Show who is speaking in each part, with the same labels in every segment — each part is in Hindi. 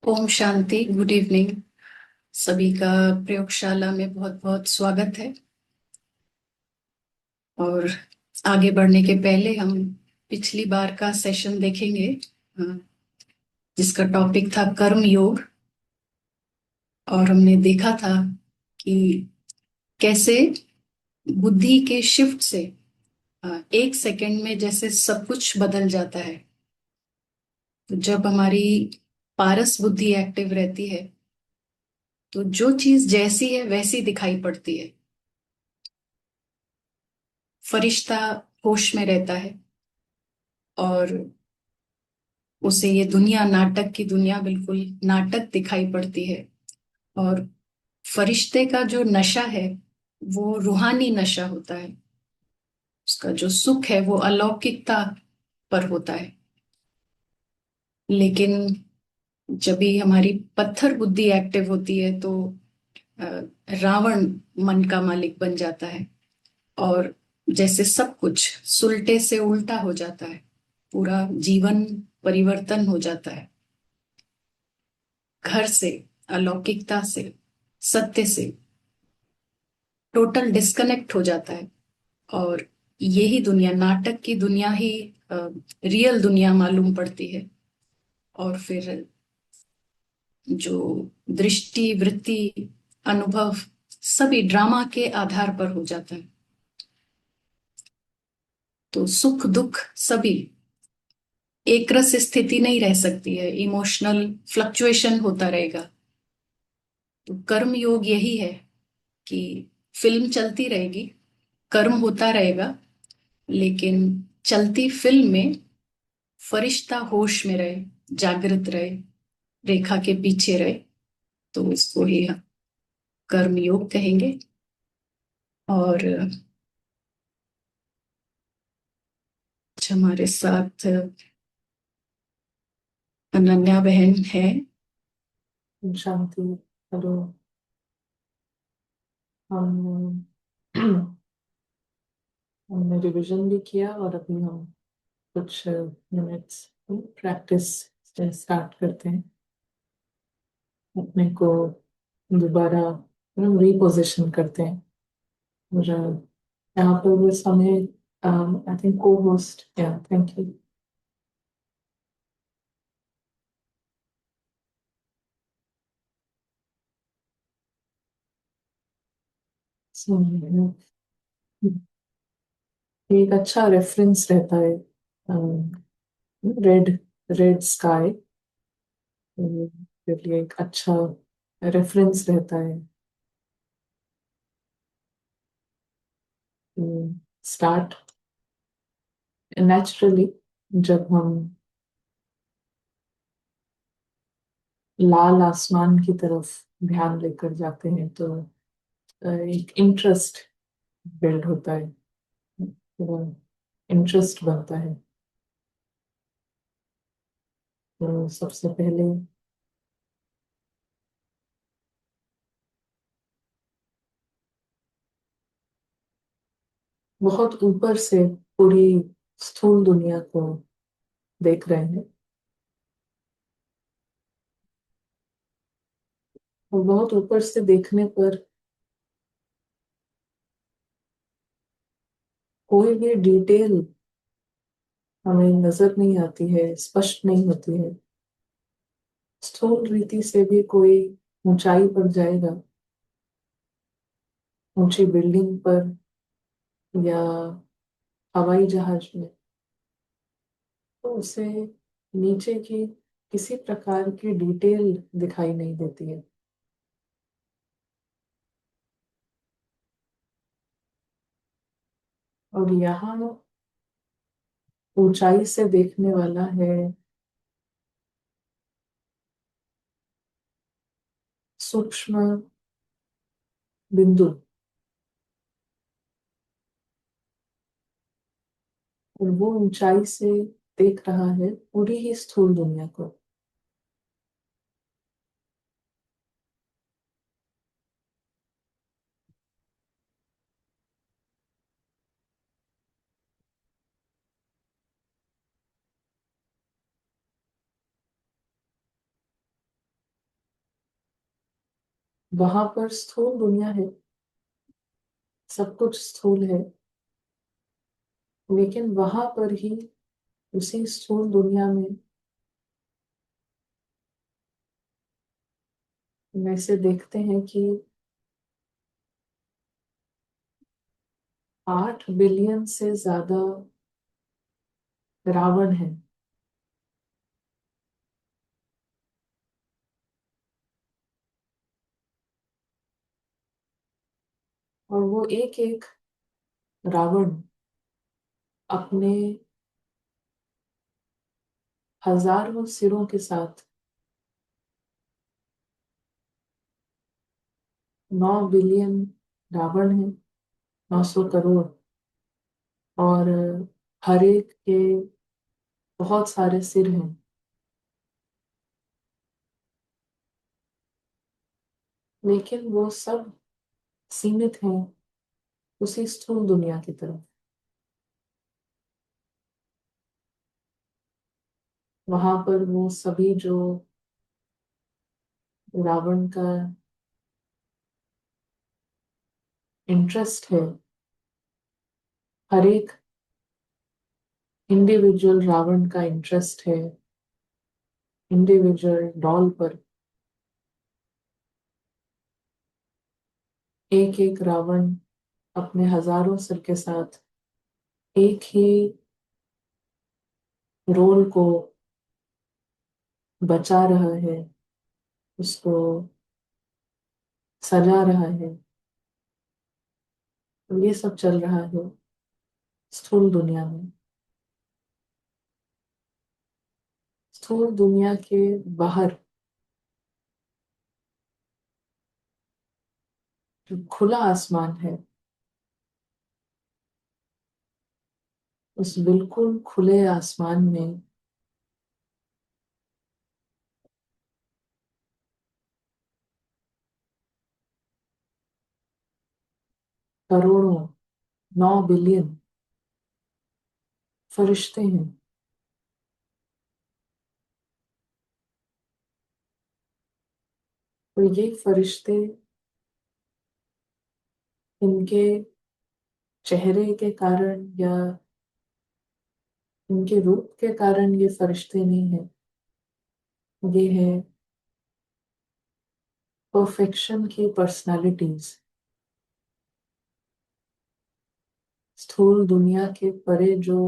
Speaker 1: ओम शांति। Good evening. सभी का प्रयोगशाला में बहुत बहुत स्वागत है। और आगे बढ़ने के पहले हम पिछली बार का सेशन देखेंगे, अ, जिसका टॉपिक था कर्म योग। और हमने देखा था कि कैसे बुद्धि के शिफ्ट से एक सेकंड में जैसे सब कुछ बदल जाता है। तो जब हमारी पारस बुद्धि एक्टिव रहती है तो जो चीज जैसी है वैसी दिखाई पड़ती है। फरिश्ता होश में रहता है और उसे ये दुनिया, नाटक की दुनिया, बिल्कुल नाटक दिखाई पड़ती है। और फरिश्ते का जो नशा है वो रूहानी नशा होता है। उसका जो सुख है वो अलौकिकता पर होता है। लेकिन जब भी हमारी पत्थर बुद्धि एक्टिव होती है तो अ, रावण मन का मालिक बन जाता है। और जैसे सब कुछ सुलटे से उल्टा हो जाता है, पूरा जीवन परिवर्तन हो जाता है। घर से, अलौकिकता से, सत्य से टोटल डिस्कनेक्ट हो जाता है। और यही दुनिया, नाटक की दुनिया ही रियल दुनिया मालूम पड़ती है। और फिर जो दृष्टि, वृत्ति, अनुभव सभी ड्रामा के आधार पर हो जाता है। तो सुख दुख सभी एक रस स्थिति नहीं रह सकती है, इमोशनल फ्लक्चुएशन होता रहेगा। तो कर्म योग यही है कि फिल्म चलती रहेगी, कर्म होता रहेगा, लेकिन चलती फिल्म में फरिश्ता होश में रहे, जागृत रहे, रेखा के पीछे रहे। तो इसको ही हम कर्म योग कहेंगे। और हमारे साथ अनन्या बहन है।
Speaker 2: शांति। हेलो। हम हमने रिवीजन भी किया और अभी हम कुछ मिनट्स प्रैक्टिस स्टार्ट करते हैं। अपने को दोबारा रीपोजिशन करते हैं। और यहाँ पर बस हमें आई थिंक को होस्ट, या थैंक यू। एक अच्छा रेफरेंस रहता है रेड रेड स्काई के लिए। एक अच्छा रेफरेंस रहता है स्टार्ट नेचुरली। जब हम लाल आसमान की तरफ ध्यान लेकर जाते हैं तो एक इंटरेस्ट बिल्ड होता है, पूरा इंटरेस्ट बनता है। तो सबसे पहले बहुत ऊपर से पूरी स्थूल दुनिया को देख रहे हैं। और बहुत ऊपर से देखने पर कोई भी डिटेल हमें नजर नहीं आती है, स्पष्ट नहीं होती है। स्थूल रीति से भी कोई ऊंचाई पर जाएगा, ऊंची बिल्डिंग पर या हवाई जहाज में, तो उसे नीचे की किसी प्रकार की डिटेल दिखाई नहीं देती है। और यहाँ ऊंचाई से देखने वाला है सूक्ष्म बिंदु, और वो ऊंचाई से देख रहा है पूरी ही स्थूल दुनिया को। वहां पर स्थूल दुनिया है, सब कुछ स्थूल है, लेकिन वहां पर ही उसी स्थूल दुनिया में वैसे देखते हैं कि 8 बिलियन से ज्यादा रावण है। और वो एक एक रावण अपने हजारों सिरों के साथ 9 बिलियन रावण है, 900 करोड़। और हर एक के बहुत सारे सिर हैं, लेकिन वो सब सीमित हैं उसी स्थूल दुनिया की तरफ। वहां पर वो सभी जो रावण का इंटरेस्ट है, हर एक इंडिविजुअल रावण का इंटरेस्ट है इंडिविजुअल डॉल पर। एक एक रावण अपने हजारों सिर के साथ एक ही रोल को बचा रहा है, उसको सजा रहा है। तो ये सब चल रहा है स्थूल दुनिया में। स्थूल दुनिया के बाहर जो खुला आसमान है, उस बिल्कुल खुले आसमान में करोड़ों, 9 बिलियन फरिश्ते हैं। और ये फरिश्ते, इनके चेहरे के कारण या इनके रूप के कारण ये फरिश्ते नहीं है, ये है परफेक्शन की पर्सनालिटीज। स्थूल दुनिया के परे जो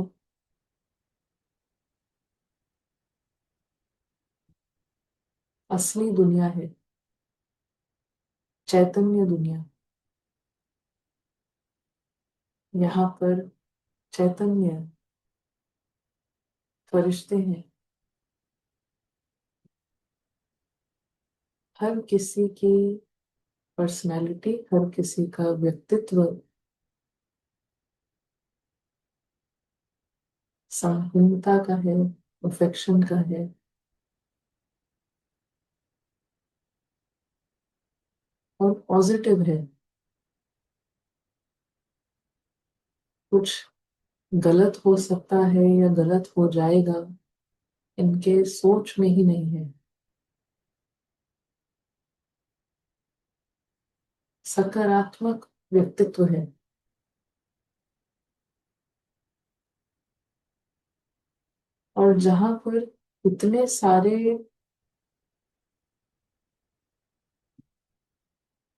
Speaker 2: असली दुनिया है, चैतन्य दुनिया, यहाँ पर चैतन्य फरिश्ते हैं। हर किसी की पर्सनालिटी, हर किसी का व्यक्तित्व संपूर्णता का है, परफेक्शन का है। और पॉजिटिव है। कुछ गलत हो सकता है या गलत हो जाएगा, इनके सोच में ही नहीं है। सकारात्मक व्यक्तित्व है। और जहां पर इतने सारे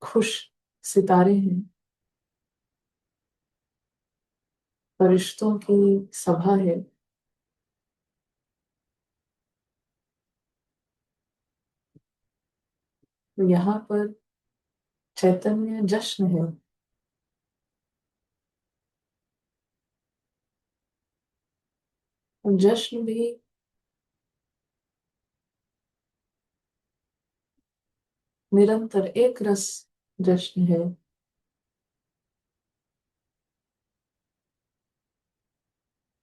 Speaker 2: खुश सितारे हैं, फरिश्तों की सभा है, तो यहाँ पर चैतन्य जश्न है। और जश्न भी निरंतर एक रस जश्न है।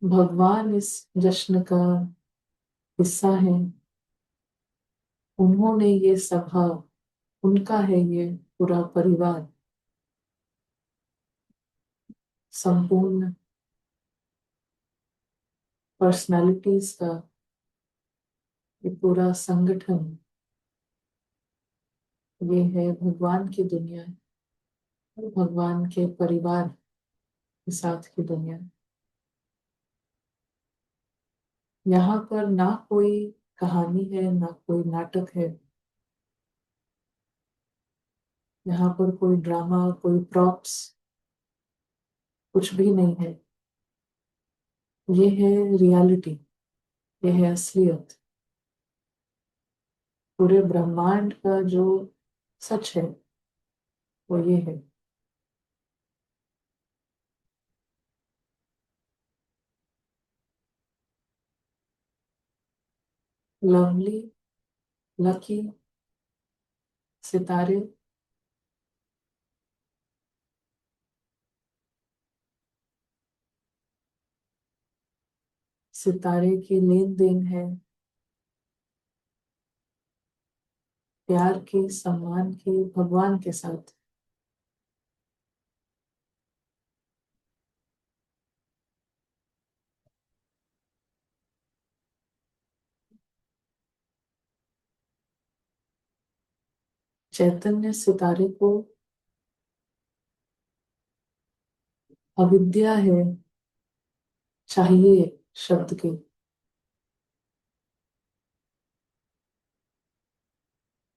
Speaker 2: भगवान इस जश्न का हिस्सा है। उन्होंने ये सभा, उनका है ये पूरा परिवार, संपूर्ण पर्सनालिटीज का ये पूरा संगठन ये है भगवान की दुनिया, भगवान के परिवार के साथ की दुनिया। यहाँ पर ना कोई कहानी है, ना कोई नाटक है। यहाँ पर कोई ड्रामा, कोई प्रॉप्स, कुछ भी नहीं है। ये है रियलिटी, ये है असलियत। पूरे ब्रह्मांड का जो सच है वो ये है। लवली, लकी, सितारे, सितारे की लेन देन है प्यार की, सम्मान की, भगवान के साथ। चैतन्य सितारे को अविद्या है चाहिए शब्द की।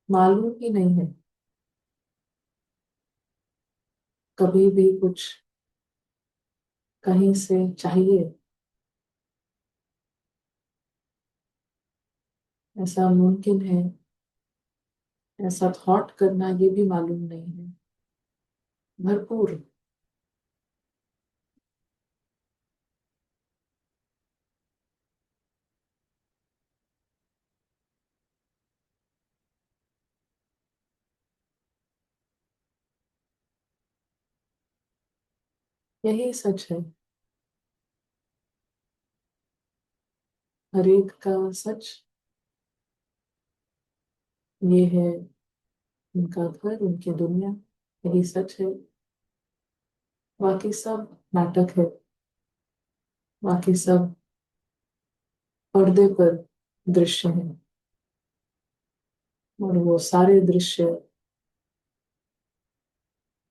Speaker 2: मालूम ही नहीं है कभी भी कुछ कहीं से चाहिए, ऐसा मुमकिन है, ऐसा थॉट करना ये भी मालूम नहीं है। भरपूर। यही सच है, हर एक का सच। ये है उनका घर, उनकी दुनिया, यही सच है। बाकी सब नाटक है, बाकी सब पर्दे पर दृश्य है। और वो सारे दृश्य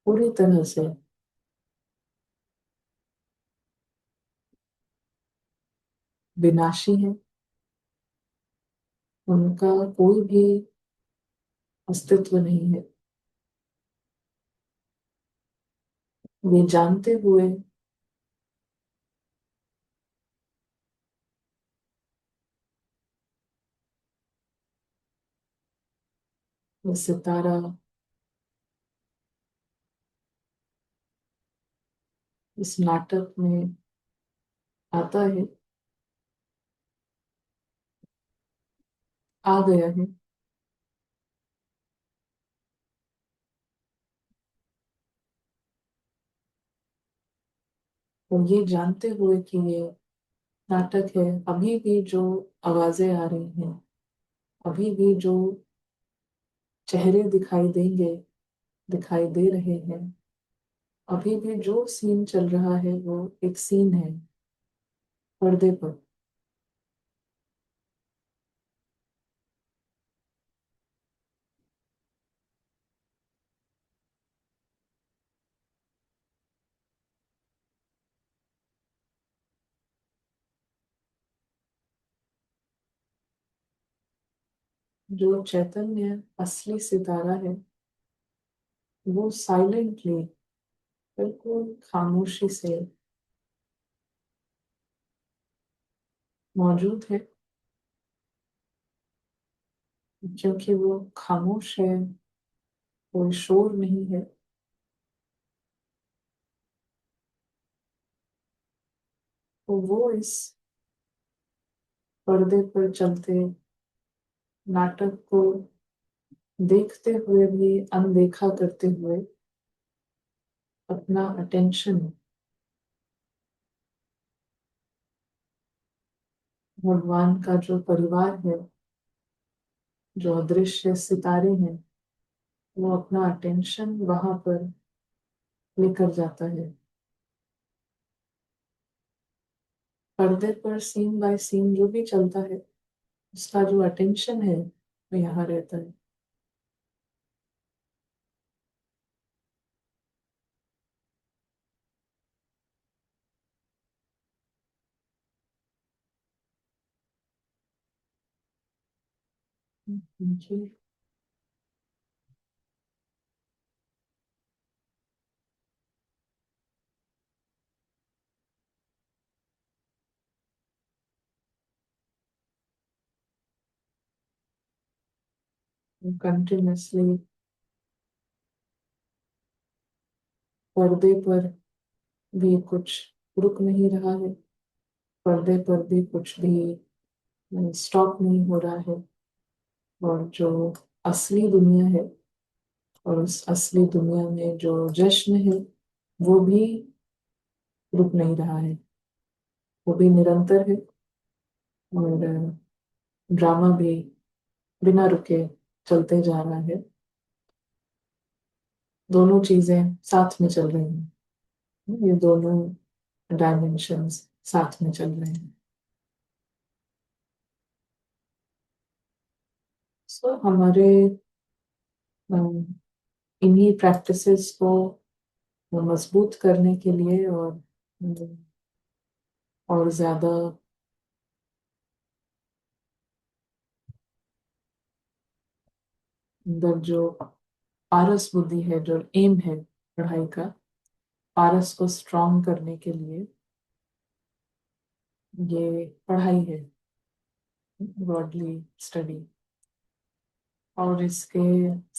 Speaker 2: पूरी तरह से विनाशी है। उनका कोई भी अस्तित्व नहीं है। ये जानते हुए ये सितारा इस नाटक में आता है, आ गया है। और ये जानते हुए कि ये नाटक है, अभी भी जो आवाजें आ रही हैं, अभी भी जो चेहरे दिखाई देंगे, दिखाई दे रहे हैं, अभी भी जो सीन चल रहा है वो एक सीन है पर्दे पर। जो चैतन्य असली सितारा है वो साइलेंटली, बिल्कुल खामोशी से मौजूद है। क्योंकि वो खामोश है, कोई शोर नहीं है, तो वो इस पर्दे पर चलते नाटक को देखते हुए भी अनदेखा करते हुए अपना अटेंशन भगवान का जो परिवार है, जो अदृश्य सितारे हैं, वो अपना अटेंशन वहां पर लेकर जाता है। पर्दे पर सीन बाय सीन जो भी चलता है, उसका जो अटेंशन है वो यहाँ रहता है। Thank you. Continuously पर्दे पर भी कुछ रुक नहीं रहा है, पर्दे पर भी कुछ भी स्टॉप नहीं हो रहा है, और जो असली दुनिया है और उस असली दुनिया में जो जश्न है वो भी रुक नहीं रहा है, वो भी निरंतर है, और ड्रामा भी बिना रुके चलते जा रहा है। दोनों चीजें साथ में चल रही हैं, ये दोनों डायमेंशंस साथ में चल रहे हैं। सो हमारे इन्हीं प्रैक्टिसेस को मजबूत करने के लिए और ज्यादा अंदर जो पारस बुद्धि है, जो एम है पढ़ाई का, पारस को स्ट्रॉन्ग करने के लिए ये पढ़ाई है, ब्रॉडली स्टडी। और इसके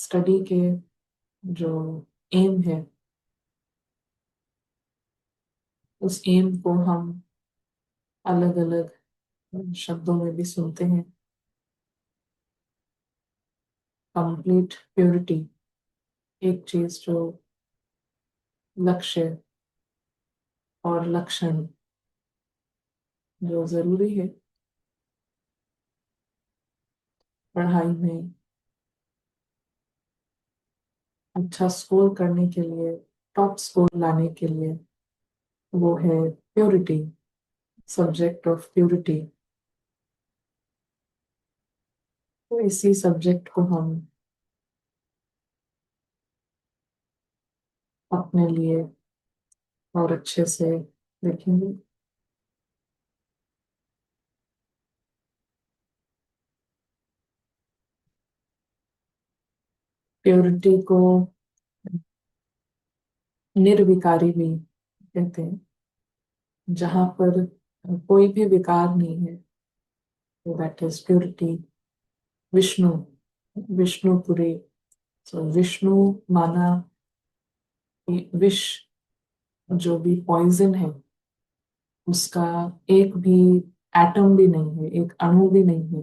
Speaker 2: स्टडी के जो एम है, उस एम को हम अलग अलग शब्दों में भी सुनते हैं। कंप्लीट प्योरिटी एक चीज जो लक्ष्य और लक्षण जो जरूरी है पढ़ाई में अच्छा स्कोर करने के लिए, टॉप स्कोर लाने के लिए, वो है प्योरिटी, सब्जेक्ट ऑफ प्योरिटी। तो इसी सब्जेक्ट को हम अपने लिए और अच्छे से देखेंगे। प्योरिटी को निर्विकारी भी कहते हैं, जहां पर कोई भी विकार नहीं है, that is purity. Vishnu, Vishnupuri. तो विष्णु माना कि विष जो भी पॉइजन है उसका एक भी एटम भी नहीं है, एक अणु भी नहीं है,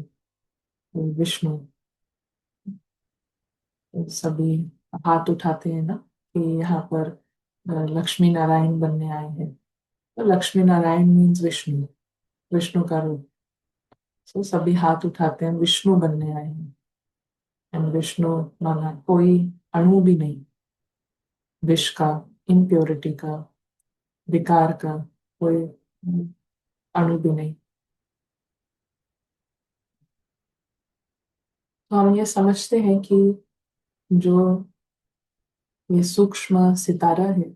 Speaker 2: वो विष्णु। तो सभी हाथ उठाते हैं ना कि यहाँ पर लक्ष्मी नारायण बनने आए हैं, तो लक्ष्मी नारायण मीन्स विष्णु, विष्णु का रूप। तो सभी हाथ उठाते हैं, विष्णु बनने आए हैं। एंड विष्णु माना कोई अणु भी नहीं, विष का, इम्प्योरिटी का, विकार का कोई अणु भी नहीं। तो हम ये समझते हैं कि जो ये सूक्ष्म सितारा है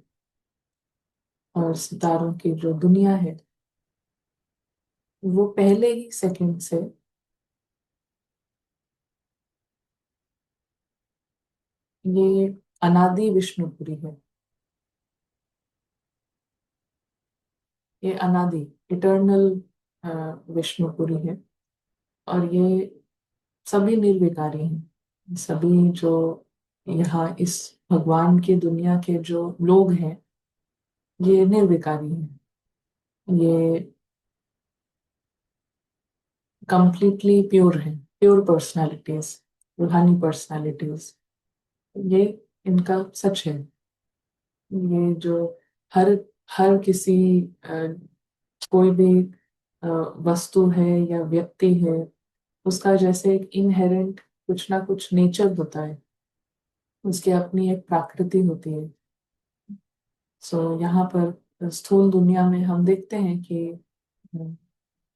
Speaker 2: और सितारों की जो दुनिया है, वो पहले ही सेकंड से ये अनादि विष्णुपुरी है, ये अनादि इटर्नल विष्णुपुरी है। और ये सभी निर्विकारी हैं, सभी जो यहाँ इस भगवान की दुनिया के जो लोग हैं ये निर्विकारी हैं, ये कंप्लीटली प्योर हैं, प्योर पर्सनालिटीज, रूहानी पर्सनालिटीज। ये इनका सच है। ये जो हर हर किसी कोई भी अ, वस्तु है या व्यक्ति है, उसका जैसे एक इनहेरेंट कुछ ना कुछ नेचर होता है, उसकी अपनी एक प्रकृति होती है। सो यहाँ पर स्थूल दुनिया में हम देखते हैं कि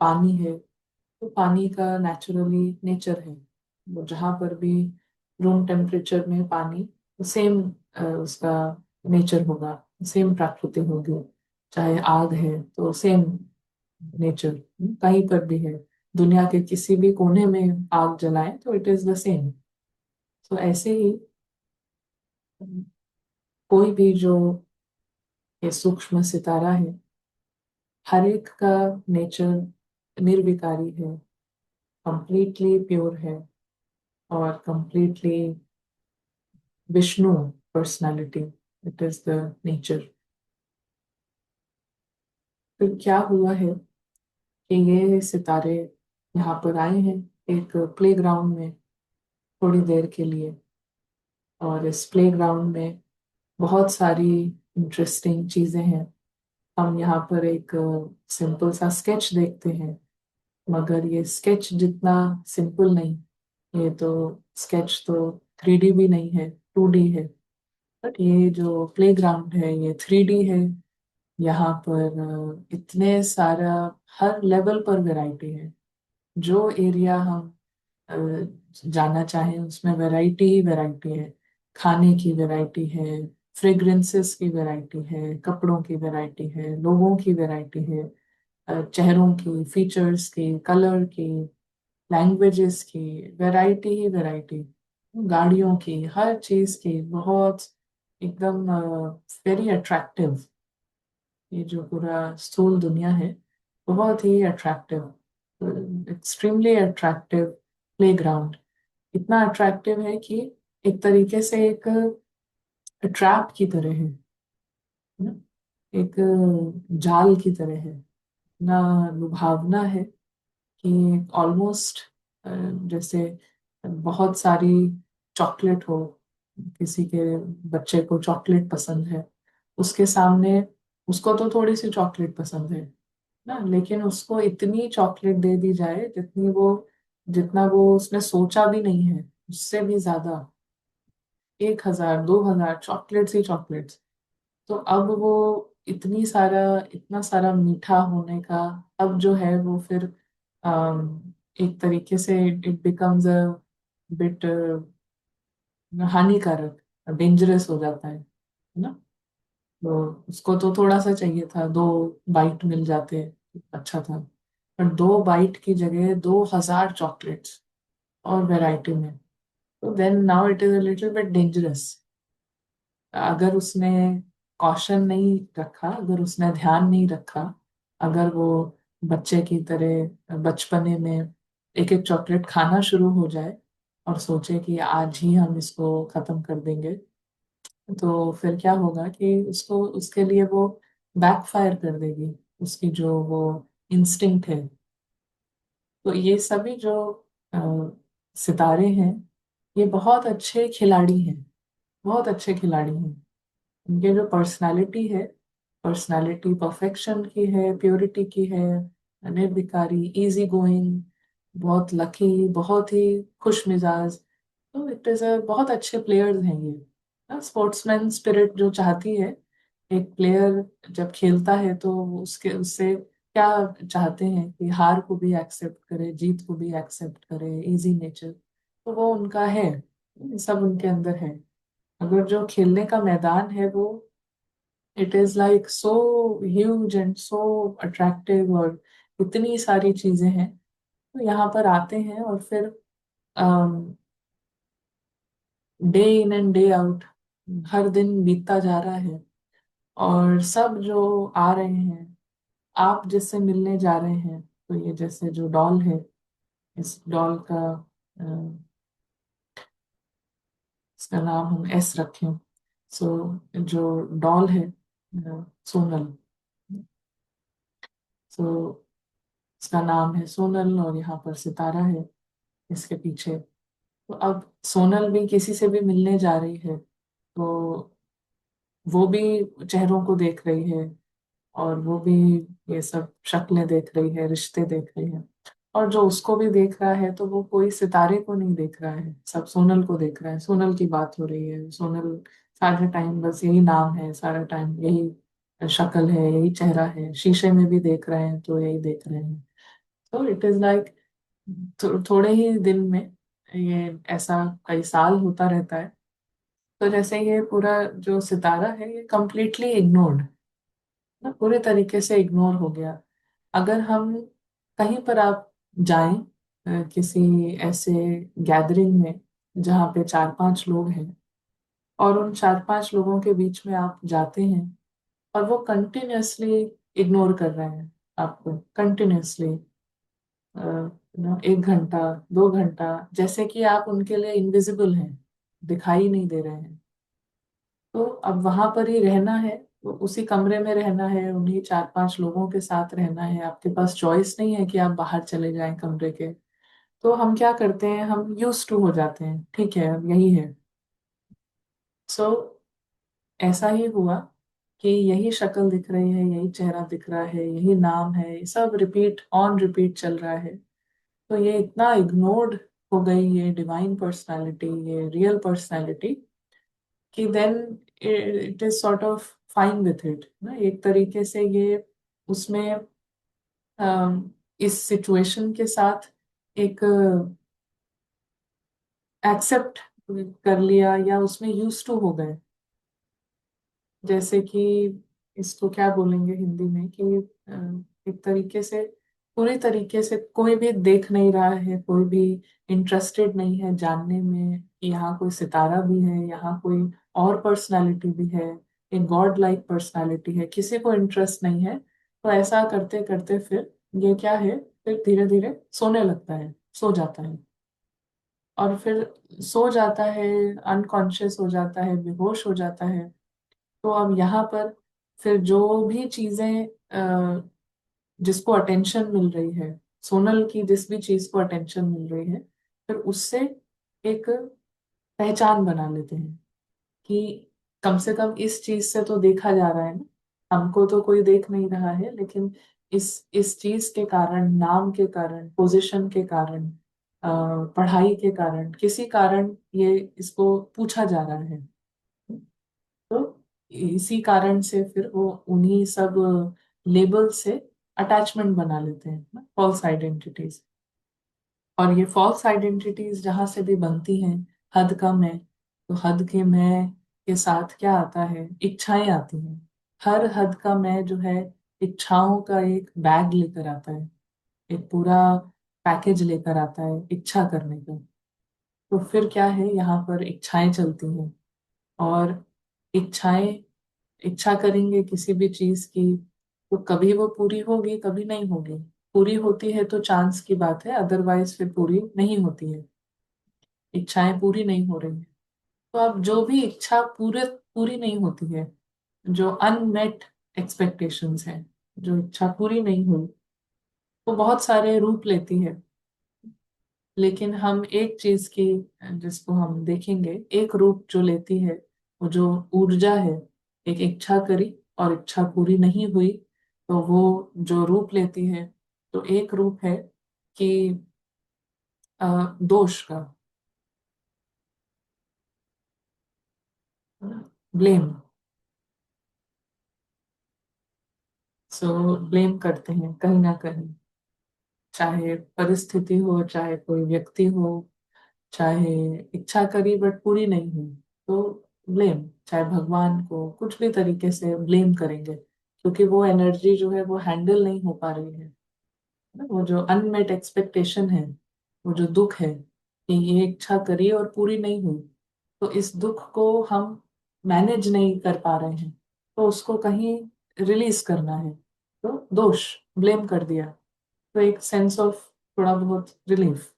Speaker 2: पानी है, तो पानी का नेचुरली नेचर है, वो जहाँ पर भी रूम टेम्परेचर में पानी सेम उसका नेचर होगा, सेम प्रकृति होगी। चाहे आग है तो सेम नेचर कहीं पर भी है, दुनिया के किसी भी कोने में आग जलाएं तो इट इज द सेम। तो ऐसे ही कोई भी जो ये सूक्ष्म सितारा है, हर एक का नेचर निर्विकारी है, कंप्लीटली प्योर है, और completely Vishnu personality, it is the nature. फिर क्या हुआ है कि ये सितारे यहाँ पर आए हैं एक प्लेग्राउंड में थोड़ी देर के लिए, और इस प्लेग्राउंड में बहुत सारी इंटरेस्टिंग चीजें हैं। हम यहाँ पर एक सिंपल सा स्केच देखते हैं, मगर ये स्केच जितना सिंपल नहीं। ये तो स्केच तो 3D भी नहीं है, 2D है। बट ये जो प्लेग्राउंड है ये 3D है। यहाँ पर इतने सारा हर लेवल पर वैरायटी है। जो एरिया हम अ, जाना चाहें उसमें वैरायटी ही वैरायटी है। खाने की वैरायटी है, फ्रेग्रेंसेस की वैरायटी है, कपड़ों की वैरायटी है, लोगों की वैरायटी है, चेहरों की, फीचर्स की, कलर की, लैंग्वेजेस की, वैरायटी ही वैरायटी, गाड़ियों की, हर चीज की बहुत एकदम वेरी अट्रैक्टिव। ये जो पूरा स्थूल दुनिया है बहुत ही अट्रैक्टिव, एक्सट्रीमली अट्रैक्टिव प्लेग्राउंड। इतना अट्रैक्टिव है कि एक तरीके से एक ट्रैप की तरह है ना? एक जाल की तरह है ना, लुभावना है कि ऑलमोस्ट जैसे बहुत सारी चॉकलेट हो, किसी के बच्चे को चॉकलेट पसंद है, उसके सामने उसको तो थोड़ी सी चॉकलेट पसंद है ना, लेकिन उसको इतनी चॉकलेट दे दी जाए जितना वो उसने सोचा भी नहीं है, उससे भी ज्यादा, 1,000 2,000 चॉकलेट्स ही चॉकलेट्स। तो अब वो इतना सारा मीठा होने का अब जो है वो फिर एक तरीके से इट बिकम्स अ बिट हानिकारक, डेंजरस हो जाता है ना। तो उसको तो थोड़ा सा चाहिए था, 2 बाइट मिल जाते अच्छा था, पर 2 बाइट की जगह 2,000 चॉकलेट्स और वैरायटी में। तो then now it is a little bit dangerous. अगर उसने कॉशन नहीं रखा, अगर उसने ध्यान नहीं रखा, अगर वो बच्चे की तरह बचपने में एक एक चॉकलेट खाना शुरू हो जाए और सोचे कि आज ही हम इसको खत्म कर देंगे, तो फिर क्या होगा कि उसको उसके लिए वो बैकफायर कर देगी, उसकी जो वो इंस्टिंक्ट है। तो ये सभी जो अ, सितारे हैं ये बहुत अच्छे खिलाड़ी हैं, बहुत अच्छे खिलाड़ी हैं। उनके जो पर्सनालिटी है, पर्सनालिटी परफेक्शन की है, प्योरिटी की है, निर्विकारी, इजी गोइंग, बहुत लकी, बहुत ही खुश मिजाज। तो इट इज अ बहुत अच्छे प्लेयर्स हैं ये। स्पोर्ट्समैन स्पिरिट जो चाहती है एक प्लेयर जब खेलता है, तो उसके उससे क्या चाहते हैं कि हार को भी एक्सेप्ट करे, जीत को भी एक्सेप्ट करे, इजी नेचर। तो वो उनका है, ये सब उनके अंदर है। अगर जो खेलने का मैदान है वो it is like so huge and so attractive, और इतनी सारी चीजें हैं, तो यहाँ पर आते हैं और फिर day in and day out हर दिन बीतता जा रहा है, और सब जो आ रहे हैं, आप जिससे मिलने जा रहे हैं, तो ये जैसे जो डॉल है, इस डॉल का अ, इसका नाम हम एस रखें। सो जो डॉल है सोनल, सो इसका नाम है सोनल, और यहाँ पर सितारा है इसके पीछे। तो अब सोनल भी किसी से भी मिलने जा रही है, तो वो भी चेहरों को देख रही है, और वो भी ये सब शक्लें देख रही है, रिश्ते देख रही है। और जो उसको भी देख रहा है, तो वो कोई सितारे को नहीं देख रहा है, सब सोनल को देख रहा है, सोनल की बात हो रही है। सोनल सारे टाइम बस यही नाम है, सारा टाइम यही शक्ल है, यही चेहरा है, शीशे में भी देख रहे हैं तो यही देख रहे हैं। तो इट इज लाइक थोड़े ही दिन में ये ऐसा कई साल होता रहता है। तो जैसे ये पूरा जो सितारा है ये कंप्लीटली इग्नोर्ड ना, पूरे तरीके से इग्नोर हो गया। अगर हम कहीं पर आप जाएं किसी ऐसे गैदरिंग में जहाँ पे 4-5 लोग हैं, और उन 4-5 लोगों के बीच में आप जाते हैं और वो कंटिन्यूअसली इग्नोर कर रहे हैं आपको, कंटिन्यूअसली 1 घंटा 2 घंटा, जैसे कि आप उनके लिए इनविजिबल हैं, दिखाई नहीं दे रहे हैं। तो अब वहां पर ही रहना है, तो उसी कमरे में रहना है, उन्हीं 4-5 लोगों के साथ रहना है, आपके पास चॉइस नहीं है कि आप बाहर चले जाएं कमरे के। तो हम क्या करते हैं, हम यूज टू हो जाते हैं, ठीक है अब यही है। सो ऐसा ही हुआ कि यही शक्ल दिख रही है, यही चेहरा दिख रहा है, यही नाम है, ये सब रिपीट ऑन रिपीट चल रहा है। तो ये इतना इग्नोर्ड हो गई ये डिवाइन पर्सनालिटी, ये रियल पर्सनालिटी, कि then it is sort of fine with it ना, एक तरीके से ये उसमें इस सिचुएशन के साथ एक एक्सेप्ट कर लिया, या उसमें यूज टू हो गए। जैसे कि इसको क्या बोलेंगे हिंदी में कि एक तरीके से, पूरी तरीके से कोई भी देख नहीं रहा है, कोई भी इंटरेस्टेड नहीं है जानने में कि यहाँ कोई सितारा भी है, यहाँ कोई और पर्सनालिटी भी है, एक गॉड लाइक पर्सनालिटी है, किसी को इंटरेस्ट नहीं है। तो ऐसा करते करते फिर ये क्या है, फिर धीरे धीरे सोने लगता है, सो जाता है। और फिर सो जाता है, अनकॉन्शियस हो जाता है, बेहोश हो जाता है। तो अब यहाँ पर फिर जो भी चीजें जिसको अटेंशन मिल रही है, सोनल की जिस भी चीज को अटेंशन मिल रही है, फिर उससे एक पहचान बना लेते हैं कि कम से कम इस चीज से तो देखा जा रहा है ना, हमको तो कोई देख नहीं रहा है, लेकिन इस चीज के कारण, नाम के कारण, पोजीशन के कारण, पढ़ाई के कारण, किसी कारण ये इसको पूछा जा रहा है। तो इसी कारण से फिर वो उन्हीं सब लेबल से अटैचमेंट बना लेते हैं, फॉल्स आइडेंटिटीज। और ये फॉल्स आइडेंटिटीज जहां से भी बनती हैं, हद का मैं, तो हद के मैं के साथ क्या आता है, इच्छाएं आती हैं। हर हद का मैं जो है इच्छाओं का एक बैग लेकर आता है, एक पूरा पैकेज लेकर आता है इच्छा करने का। तो फिर क्या है, यहाँ पर इच्छाएं चलती हैं, और इच्छाएं, इच्छा करेंगे किसी भी चीज की, तो कभी वो पूरी होगी, कभी नहीं होगी। पूरी होती है तो चांस की बात है, अदरवाइज फिर पूरी नहीं होती है, इच्छाएं पूरी नहीं हो रही है। तो अब जो भी इच्छा पूरे पूरी नहीं होती है, जो अनमेट एक्सपेक्टेशंस हैं, जो इच्छा पूरी नहीं हुई, वो बहुत सारे रूप लेती है। लेकिन हम एक चीज की, जिसको हम देखेंगे, एक रूप जो लेती है, वो जो ऊर्जा है, एक इच्छा करी और इच्छा पूरी नहीं हुई, तो वो जो रूप लेती है, तो एक रूप है कि दोष का, ब्लेम। सो ब्लेम करते हैं कहीं ना कहीं, चाहे परिस्थिति हो, चाहे कोई व्यक्ति हो, चाहे इच्छा करी बट पूरी नहीं हुई, तो ब्लेम, चाहे भगवान को कुछ भी तरीके से ब्लेम करेंगे, क्योंकि वो एनर्जी जो है वो हैंडल नहीं हो पा रही है ना, वो जो अनमेट एक्सपेक्टेशन है, वो जो दुख है कि ये इच्छा करी और पूरी नहीं हुई, तो इस दुख को हम मैनेज नहीं कर पा रहे हैं, तो उसको कहीं रिलीज करना है, तो दोष, ब्लेम कर दिया, तो एक सेंस ऑफ थोड़ा बहुत रिलीफ।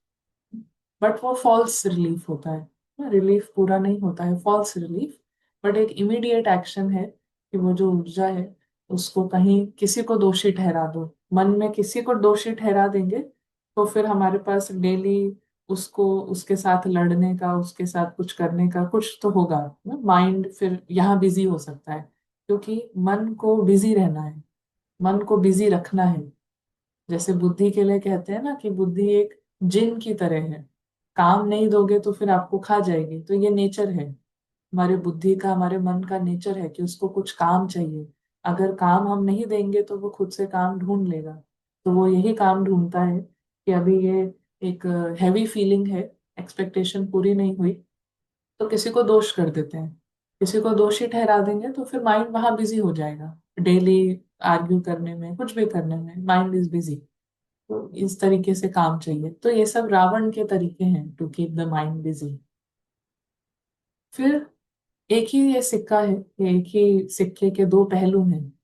Speaker 2: बट वो फॉल्स रिलीफ होता है, रिलीफ पूरा नहीं होता है, फॉल्स रिलीफ। बट एक इमीडिएट एक्शन है कि वो जो ऊर्जा है, उसको कहीं किसी को दोषी ठहरा दो, मन में किसी को दोषी ठहरा देंगे, तो फिर हमारे पास डेली उसको, उसके साथ लड़ने का, उसके साथ कुछ करने का कुछ तो होगा ना, माइंड फिर यहाँ बिजी हो सकता है, क्योंकि मन को बिजी रहना है, मन को बिजी रखना है। जैसे बुद्धि के लिए कहते हैं ना कि बुद्धि एक जिन की तरह है, काम नहीं दोगे तो फिर आपको खा जाएगी, तो ये नेचर है हमारे बुद्धि का, हमारे मन का नेचर है कि उसको कुछ काम चाहिए। अगर काम हम नहीं देंगे तो वो खुद से काम ढूंढ लेगा। तो वो यही काम ढूंढता है कि अभी ये एक हैवी फीलिंग है, एक्सपेक्टेशन पूरी नहीं हुई, तो किसी को दोष कर देते हैं, किसी को दोषी ठहरा देंगे, तो फिर माइंड वहां बिजी हो जाएगा, डेली आर्ग्यू करने में, कुछ भी करने में माइंड इज बिजी। तो इस तरीके से काम चाहिए। तो ये सब रावण के तरीके हैं to keep the mind busy. फिर एक ही ये सिक्का है, ये एक ही सिक्के के दो पहलू हैं।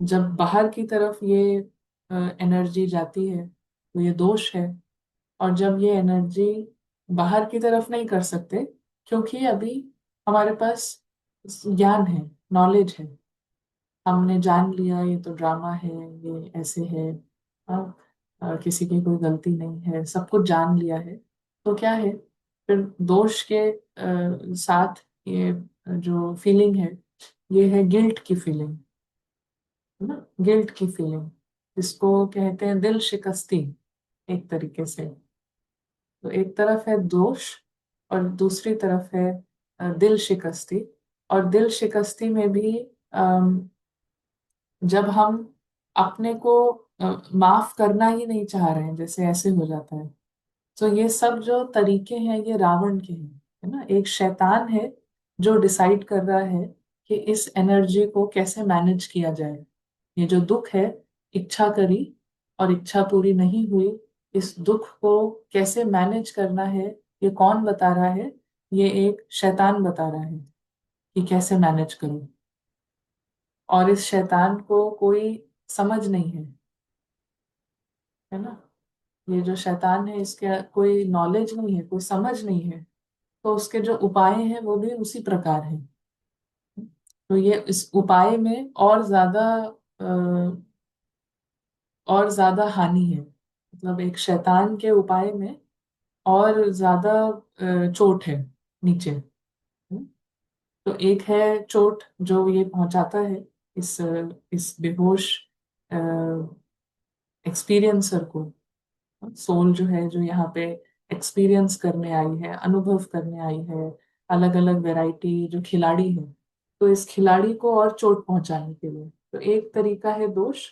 Speaker 2: जब बाहर की तरफ ये एनर्जी जाती है तो ये दोष है, और जब ये एनर्जी बाहर की तरफ नहीं कर सकते, क्योंकि अभी हमारे पास ज्ञान है, नॉलेज है, हमने जान लिया ये तो ड्रामा है, ये ऐसे है, किसी की कोई गलती नहीं है, सब कुछ जान लिया है। तो क्या है, फिर दोष के साथ ये जो फीलिंग है, ये है गिल्ट की फीलिंग, है ना, गिल्ट की फीलिंग, इसको कहते हैं दिल शिकस्ती एक तरीके से। तो एक तरफ है दोष और दूसरी तरफ है दिल शिकस्ती। और दिल शिकस्ती में भी जब हम अपने को माफ करना ही नहीं चाह रहे हैं, जैसे ऐसे हो जाता है। तो ये सब जो तरीके हैं ये रावण के हैं, है ना। एक शैतान है जो डिसाइड कर रहा है कि इस एनर्जी को कैसे मैनेज किया जाए। ये जो दुख है, इच्छा करी और इच्छा पूरी नहीं हुई, इस दुख को कैसे मैनेज करना है, ये कौन बता रहा है? ये एक शैतान बता रहा है कि कैसे मैनेज करो। और इस शैतान को कोई समझ नहीं है ना। ये जो शैतान है इसके कोई नॉलेज नहीं है, कोई समझ नहीं है। तो उसके जो उपाय हैं वो भी उसी प्रकार हैं। तो ये इस उपाय में अ, और ज्यादा हानि है, मतलब एक शैतान के उपाय में और ज्यादा चोट है नीचे। तो एक है चोट जो ये पहुंचाता है इस बेहोश एक्सपीरियंसर को, सोल जो है, जो यहाँ पे एक्सपीरियंस करने आई है, अनुभव करने आई है, अलग अलग वैरायटी जो खिलाड़ी है, तो इस खिलाड़ी को और चोट पहुंचाने के लिए। तो एक तरीका है दोष,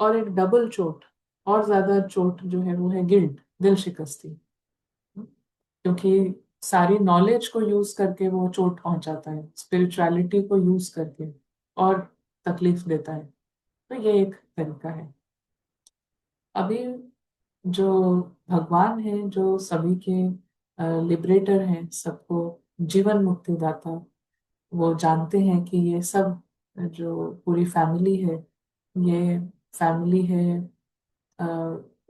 Speaker 2: और एक डबल चोट, और ज्यादा चोट जो है वो है गिल्ट, दिल शिकस्ती। क्योंकि सारी नॉलेज को यूज करके वो चोट पहुंचाता है, स्पिरिचुअलिटी को यूज करके, और तकलीफ देता है। तो ये एक तरीका है। अभी जो भगवान है, जो सभी के लिबरेटर हैं, सबको जीवन मुक्ति दाता, वो जानते हैं कि ये सब जो पूरी फैमिली है, ये फैमिली है अ,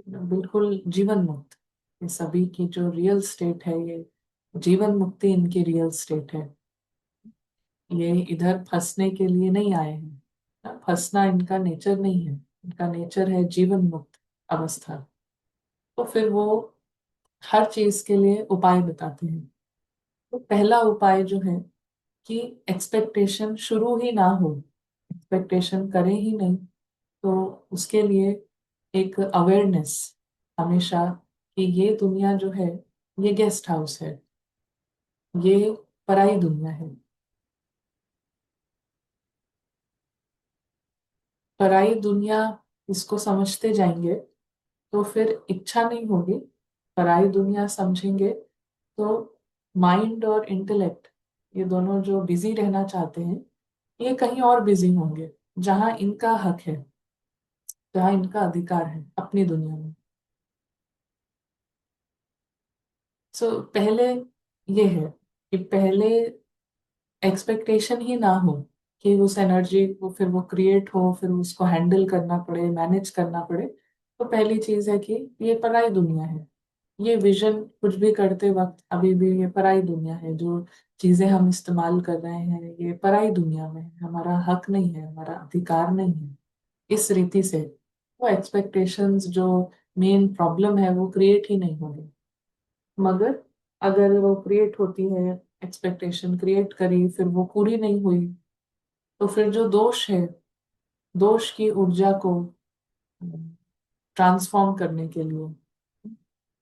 Speaker 2: बिल्कुल जीवन मुक्त। ये सभी की जो रियल स्टेट है, ये जीवन मुक्ति इनकी रियल स्टेट है। ये इधर फंसने के लिए नहीं आए हैं, फंसना इनका नेचर नहीं है, इनका नेचर है जीवन मुक्त अवस्था। तो फिर वो हर चीज के लिए उपाय बताते हैं। तो पहला उपाय जो है कि एक्सपेक्टेशन शुरू ही ना हो, एक्सपेक्टेशन करें ही नहीं। तो उसके लिए एक अवेयरनेस हमेशा, कि ये दुनिया जो है ये गेस्ट हाउस है, ये पराई दुनिया है। पराई दुनिया इसको समझते जाएंगे तो फिर इच्छा नहीं होगी। पराई दुनिया समझेंगे तो माइंड और इंटेलेक्ट, ये दोनों जो बिजी रहना चाहते हैं, ये कहीं और बिजी होंगे, जहां इनका हक है, जहां इनका अधिकार है अपनी दुनिया में। सो पहले ये है कि पहले एक्सपेक्टेशन ही ना हो कि उस एनर्जी को फिर वो क्रिएट हो, फिर उसको हैंडल करना पड़े, मैनेज करना पड़े। तो पहली चीज है कि ये पराई दुनिया है। ये विजन कुछ भी करते वक्त अभी भी ये पराई दुनिया है, जो चीजें हम इस्तेमाल कर रहे हैं ये पराई दुनिया में है, हमारा हक नहीं है, हमारा अधिकार नहीं है। इस रीति से वो एक्सपेक्टेशंस जो मेन प्रॉब्लम है वो क्रिएट ही नहीं होगी। मगर अगर वो क्रिएट होती है, एक्सपेक्टेशन क्रिएट करी, फिर वो पूरी नहीं हुई, तो फिर जो दोष है, दोष की ऊर्जा को ट्रांसफॉर्म करने के लिए,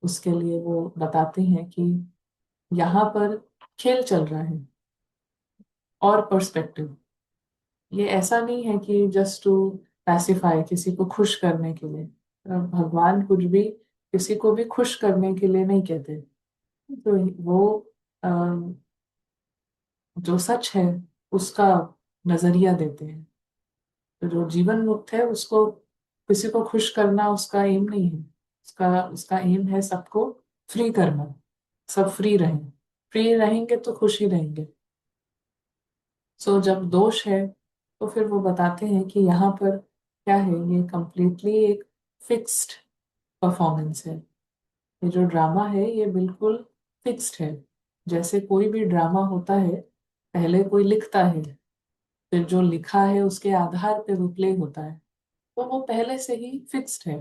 Speaker 2: उसके लिए वो बताते हैं कि यहाँ पर खेल चल रहा है। और पर्सपेक्टिव, ये ऐसा नहीं है कि जस्ट टू पैसिफाई, किसी को खुश करने के लिए। भगवान कुछ भी किसी को भी खुश करने के लिए नहीं कहते। तो वो जो सच है उसका नजरिया देते हैं। तो जो जीवन मुक्त है उसको किसी को खुश करना उसका एम नहीं है। उसका उसका एम है सबको फ्री करना, सब फ्री रहें। फ्री रहेंगे तो खुश ही रहेंगे। सो जब दोष है तो फिर वो बताते हैं कि यहाँ पर क्या है, ये कंप्लीटली एक फिक्स्ड परफॉर्मेंस है। ये जो ड्रामा है ये बिल्कुल फिक्स्ड है। जैसे कोई भी ड्रामा होता है, पहले कोई लिखता है, फिर जो लिखा है उसके आधार पे वो प्ले होता है, तो वो पहले से ही फिक्स्ड है।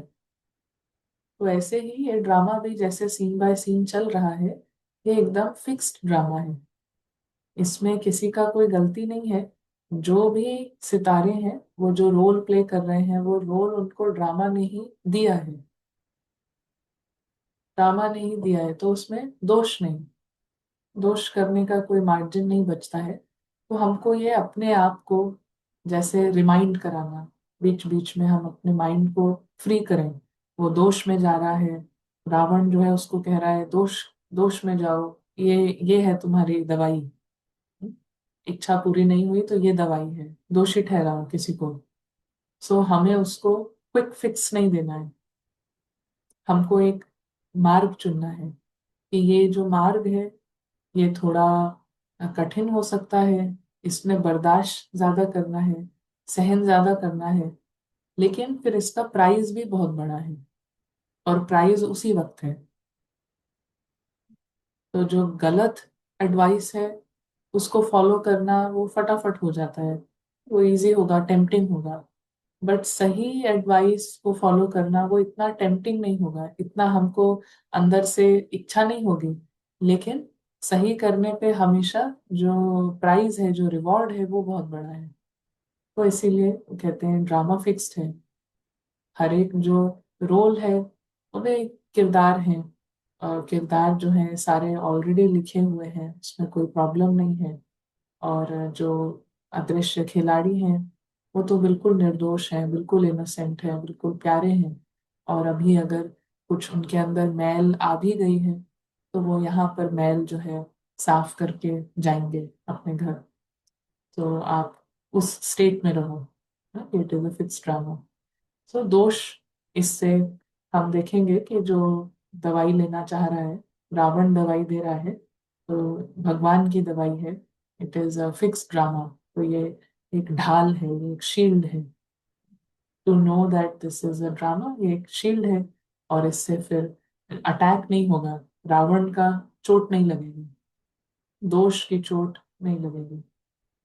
Speaker 2: तो ऐसे ही ये ड्रामा भी जैसे सीन बाय सीन चल रहा है, ये एकदम फिक्स्ड ड्रामा है। इसमें किसी का कोई गलती नहीं है। जो भी सितारे हैं वो जो रोल प्ले कर रहे हैं, वो रोल उनको ड्रामा ने ही दिया है। ड्रामा ने ही दिया है तो उसमें दोष नहीं, दोष करने का कोई मार्जिन नहीं बचता है। तो हमको ये अपने आप को जैसे रिमाइंड कराना, बीच बीच में हम अपने माइंड को फ्री करें। वो दोष में जा रहा है, रावण जो है उसको कह रहा है दोष, दोष में जाओ, ये है तुम्हारी दवाई। इच्छा पूरी नहीं हुई तो ये दवाई है, दोषी ठहराओ किसी को। सो हमें उसको क्विक फिक्स नहीं देना है। हमको एक मार्ग चुनना है कि ये जो मार्ग है ये थोड़ा कठिन हो सकता है, इसमें बर्दाश्त ज्यादा करना है, सहन ज्यादा करना है, लेकिन फिर इसका प्राइस भी बहुत बड़ा है, और प्राइस उसी वक्त है। तो जो गलत एडवाइस है उसको फॉलो करना वो फटाफट हो जाता है, वो इजी होगा, टेम्पटिंग होगा। बट सही एडवाइस को फॉलो करना वो इतना टेम्पटिंग नहीं होगा, इतना हमको अंदर से इच्छा नहीं होगी, लेकिन सही करने पे हमेशा जो प्राइज है, जो रिवॉर्ड है, वो बहुत बड़ा है। तो इसीलिए कहते हैं ड्रामा फिक्स्ड है। हर एक जो रोल है उन्हें किरदार हैं, और किरदार जो हैं सारे ऑलरेडी लिखे हुए हैं, उसमें कोई प्रॉब्लम नहीं है। और जो अदृश्य खिलाड़ी हैं वो तो बिल्कुल निर्दोष हैं, बिल्कुल इनोसेंट हैं, बिल्कुल प्यारे हैं। और अभी अगर कुछ उनके अंदर मैल आ भी गई है तो वो यहाँ पर मैल जो है साफ करके जाएंगे अपने घर। तो आप उस स्टेट में रहो। It is a fix drama. So दोष, इससे हम देखेंगे कि जो दवाई लेना चाह रहा है, रावण दवाई दे रहा है, तो भगवान की दवाई है। It is a fix drama. तो ये एक ढाल है, ये एक शील्ड है। To know that this is a drama, ये एक शील्ड है। और इससे फिर अटैक नहीं होगा, रावण का चोट नहीं लगेगी, दोष की चोट नहीं लगेगी।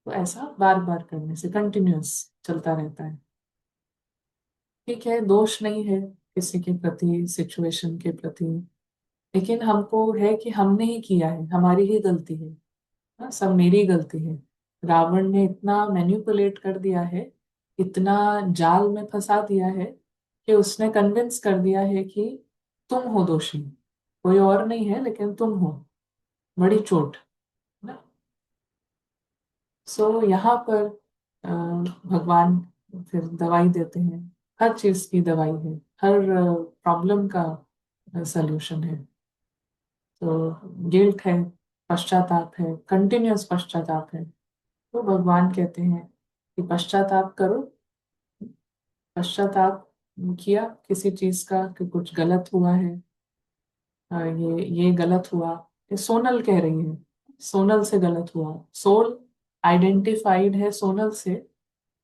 Speaker 2: तो ऐसा बार बार करने से कंटिन्यूअस चलता रहता है। ठीक है, दोष नहीं है किसी के प्रति, सिचुएशन के प्रति, लेकिन हमको है कि हमने ही किया है, हमारी ही गलती है। हाँ, सब मेरी गलती है। रावण ने इतना मैनिपुलेट कर दिया है, इतना जाल में फंसा दिया है कि उसने कन्विंस कर दिया है कि तुम हो दोषी, कोई और नहीं है लेकिन तुम हो। बड़ी चोट ना। सो यहाँ पर भगवान फिर दवाई देते हैं। हर चीज की दवाई है, हर प्रॉब्लम का सल्यूशन है। तो गिल्ट है, पश्चाताप है, कंटिन्यूअस पश्चाताप है। तो भगवान कहते हैं कि पश्चाताप करो। पश्चाताप किया किसी चीज का कि कुछ गलत हुआ है, ये गलत हुआ, ये सोनल कह रही है, सोनल से गलत हुआ। सोल आइडेंटिफाइड है सोनल से,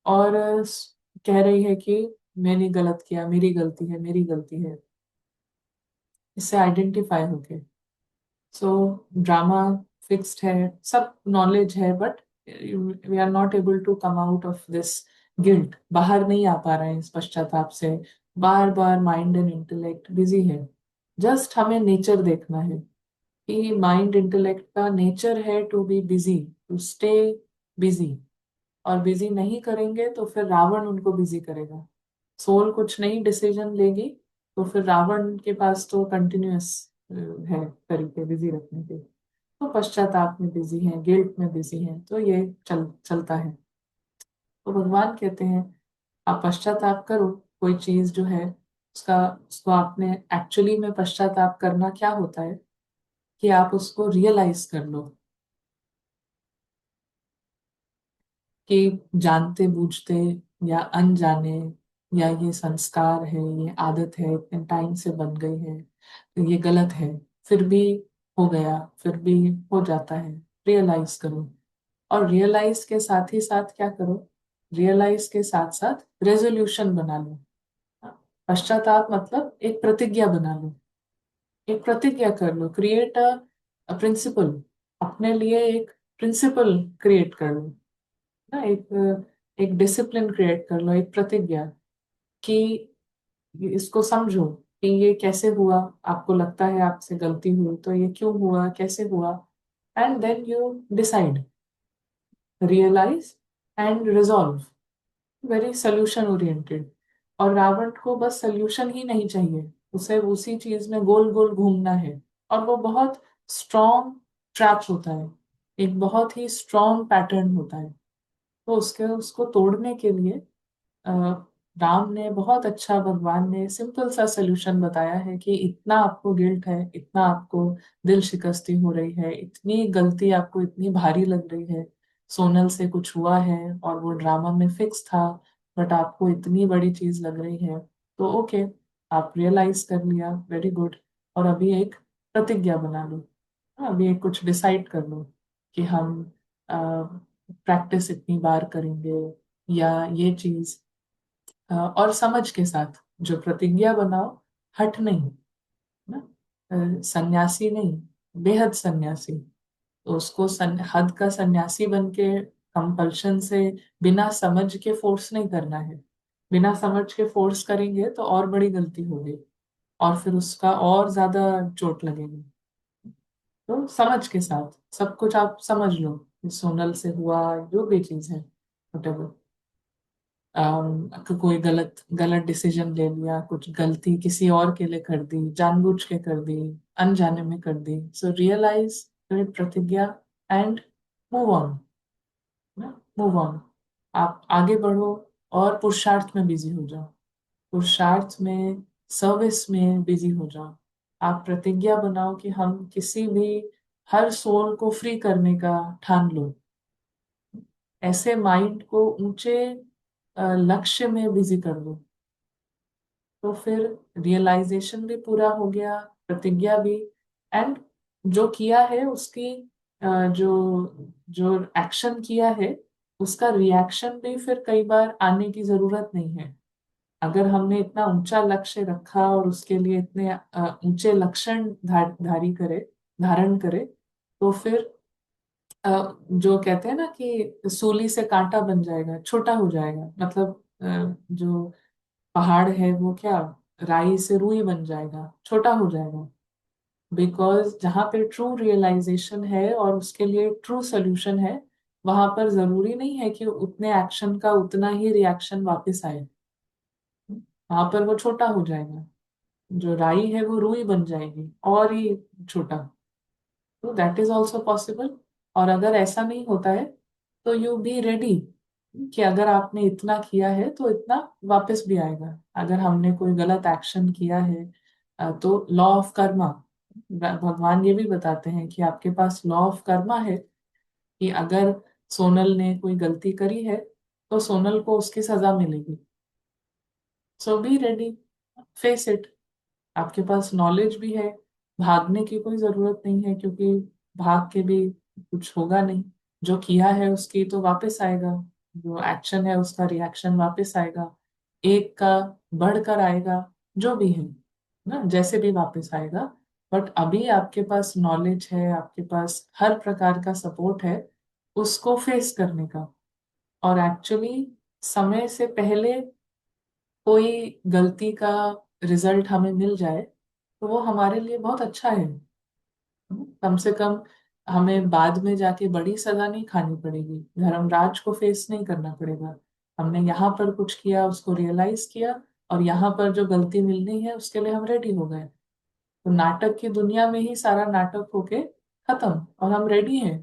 Speaker 2: और कह रही है कि मैंने गलत किया, मेरी गलती है, मेरी गलती है, इससे आइडेंटिफाई होके। सो ड्रामा फिक्स्ड है, सब नॉलेज है, but we are not able to come out of this guilt, बाहर नहीं आ पा रहे हैं इस पश्चाताप से। बार बार माइंड एंड इंटेलेक्ट बिजी है। जस्ट हमें नेचर देखना है कि माइंड इंटेलेक्ट का नेचर है to be busy, to stay busy. और बिजी नहीं करेंगे तो फिर रावण उनको बिजी करेगा। सोल कुछ नई डिसीजन लेगी तो फिर रावण के पास तो कंटिन्यूअस है तरीके बिजी रखने के। तो पश्चाताप में बिजी है, गिल्ट में बिजी है, तो ये चलता है। तो भगवान कहते हैं आप पश्चाताप करो। कोई चीज जो है उसका, उसको आपने एक्चुअली में पश्चाताप करना क्या होता है कि आप उसको रियलाइज कर लो कि जानते बूझते या अनजाने या ये संस्कार है, ये आदत है, इतने टाइम से बन गई है, तो ये गलत है, फिर भी हो गया, फिर भी हो जाता है। रियलाइज करो, और रियलाइज के साथ ही साथ क्या करो, रियलाइज के साथ साथ रेजोल्यूशन बना लो। पश्चाताप मतलब एक प्रतिज्ञा बना लो, एक प्रतिज्ञा कर लो, क्रिएट अ प्रिंसिपल, अपने लिए एक प्रिंसिपल क्रिएट कर लो ना, एक डिसिप्लिन क्रिएट कर लो, एक प्रतिज्ञा कि इसको समझो कि ये कैसे हुआ, आपको लगता है आपसे गलती हुई तो ये क्यों हुआ, कैसे हुआ, and then you decide, realize and resolve, very solution oriented. और रावण को बस सोल्यूशन ही नहीं चाहिए, उसे उसी चीज में गोल गोल घूमना है, और वो बहुत स्ट्रॉन्ग ट्रैप होता है, एक बहुत ही स्ट्रॉन्ग पैटर्न होता है। तो उसके उसको तोड़ने के लिए अ, राम ने बहुत अच्छा, भगवान ने सिंपल सा सोल्यूशन बताया है कि इतना आपको गिल्ट है, इतना आपको दिल शिकस्ती हो रही है, इतनी गलती आपको इतनी भारी लग रही है, सोनल से कुछ हुआ है और वो ड्रामा में फिक्स था, बट आपको इतनी बड़ी चीज लग रही है, तो ओके, आप रियलाइज कर लिया, वेरी गुड। और अभी एक प्रतिज्ञा बना लो, अभी एक कुछ डिसाइड कर लो कि हम प्रैक्टिस इतनी बार करेंगे, या ये चीज और समझ के साथ जो प्रतिज्ञा बनाओ, हठ नहीं ना, सन्यासी नहीं, बेहद सन्यासी, तो उसको हद का सन्यासी बन के कंपल्शन से, बिना समझ के फोर्स नहीं करना है। बिना समझ के फोर्स करेंगे तो और बड़ी गलती होगी, और फिर उसका और ज्यादा चोट लगेगी। तो समझ के साथ सब कुछ आप समझ लो, सोनल से हुआ, जो भी चीज है, whatever, कोई गलत गलत डिसीजन ले लिया, कुछ गलती किसी और के लिए कर दी, जानबूझ के कर दी, अनजाने में कर दी, सो रियलाइज, प्रतिज्ञा, and move on, move on, आप आगे बढ़ो, और पुरुषार्थ में बिजी हो जाओ, पुरुषार्थ में, सर्विस में बिजी हो जाओ। आप प्रतिज्ञा बनाओ कि हम किसी भी, हर सोल को फ्री करने का ठान लो, ऐसे माइंड को ऊंचे लक्ष्य में बिजी कर लो, तो फिर रियलाइजेशन भी पूरा हो गया, प्रतिज्ञा भी, एंड जो किया है उसकी जो जो एक्शन किया है उसका रिएक्शन भी फिर कई बार आने की जरूरत नहीं है। अगर हमने इतना ऊंचा लक्ष्य रखा और उसके लिए इतने ऊंचे लक्षण धारण करे, तो फिर जो कहते हैं ना कि सूली से कांटा बन जाएगा, छोटा हो जाएगा, मतलब जो पहाड़ है वो क्या, राई से रुई बन जाएगा, छोटा हो जाएगा। बिकॉज जहाँ पे ट्रू रियलाइजेशन है और उसके लिए ट्रू सोल्यूशन है, वहां पर जरूरी नहीं है कि उतने एक्शन का उतना ही रिएक्शन वापस आए, वहां पर वो छोटा हो जाएगा, जो राई है वो रुई बन जाएगी और ही छोटा। तो दैट इज ऑल्सो पॉसिबल। और अगर ऐसा नहीं होता है तो यू बी रेडी कि अगर आपने इतना किया है तो इतना वापस भी आएगा। अगर हमने कोई गलत एक्शन किया है, तो लॉ ऑफ कर्मा, भगवान ये भी बताते हैं कि आपके पास लॉ ऑफ कर्मा है, कि अगर सोनल ने कोई गलती करी है तो सोनल को उसकी सजा मिलेगी। सो बी रेडी, फेस इट। आपके पास नॉलेज भी है, भागने की कोई जरूरत नहीं है, क्योंकि भाग के भी कुछ होगा नहीं, जो किया है उसकी तो वापस आएगा, जो एक्शन है उसका रिएक्शन वापस आएगा, एक का बढ़कर आएगा, जो भी है ना, जैसे भी वापस आएगा। बट अभी आपके पास नॉलेज है, आपके पास हर प्रकार का सपोर्ट है उसको फेस करने का। और एक्चुअली समय से पहले कोई गलती का रिजल्ट हमें मिल जाए तो वो हमारे लिए बहुत अच्छा है। कम से कम हमें बाद में जाके बड़ी सजा नहीं खानी पड़ेगी, धर्मराज को फेस नहीं करना पड़ेगा। हमने यहाँ पर कुछ किया, उसको रियलाइज किया, और यहाँ पर जो गलती मिलनी है उसके लिए हम रेडी हो गए, तो नाटक की दुनिया में ही सारा नाटक होके खत्म, और हम रेडी हैं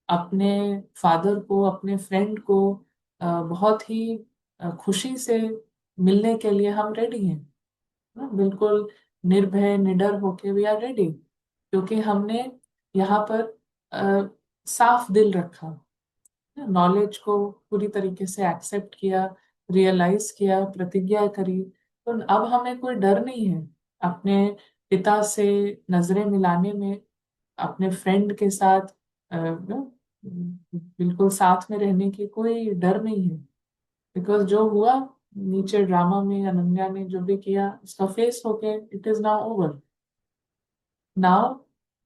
Speaker 2: अपने फादर को, अपने फ्रेंड को बहुत ही खुशी से मिलने के लिए हम रेडी हैं, बिल्कुल निर्भय निडर होके वी आर रेडी, क्योंकि हमने यहाँ पर साफ दिल रखा, नॉलेज को पूरी तरीके से एक्सेप्ट किया, रियलाइज किया, प्रतिज्ञा करी, तो अब हमें कोई डर नहीं है अपने पिता से नजरें मिलाने में, अपने फ्रेंड के साथ बिल्कुल साथ में रहने की कोई डर नहीं है। बिकॉज जो हुआ नीचे ड्रामा में अनन्या ने जो भी किया उसका फेस होके it is now over. Now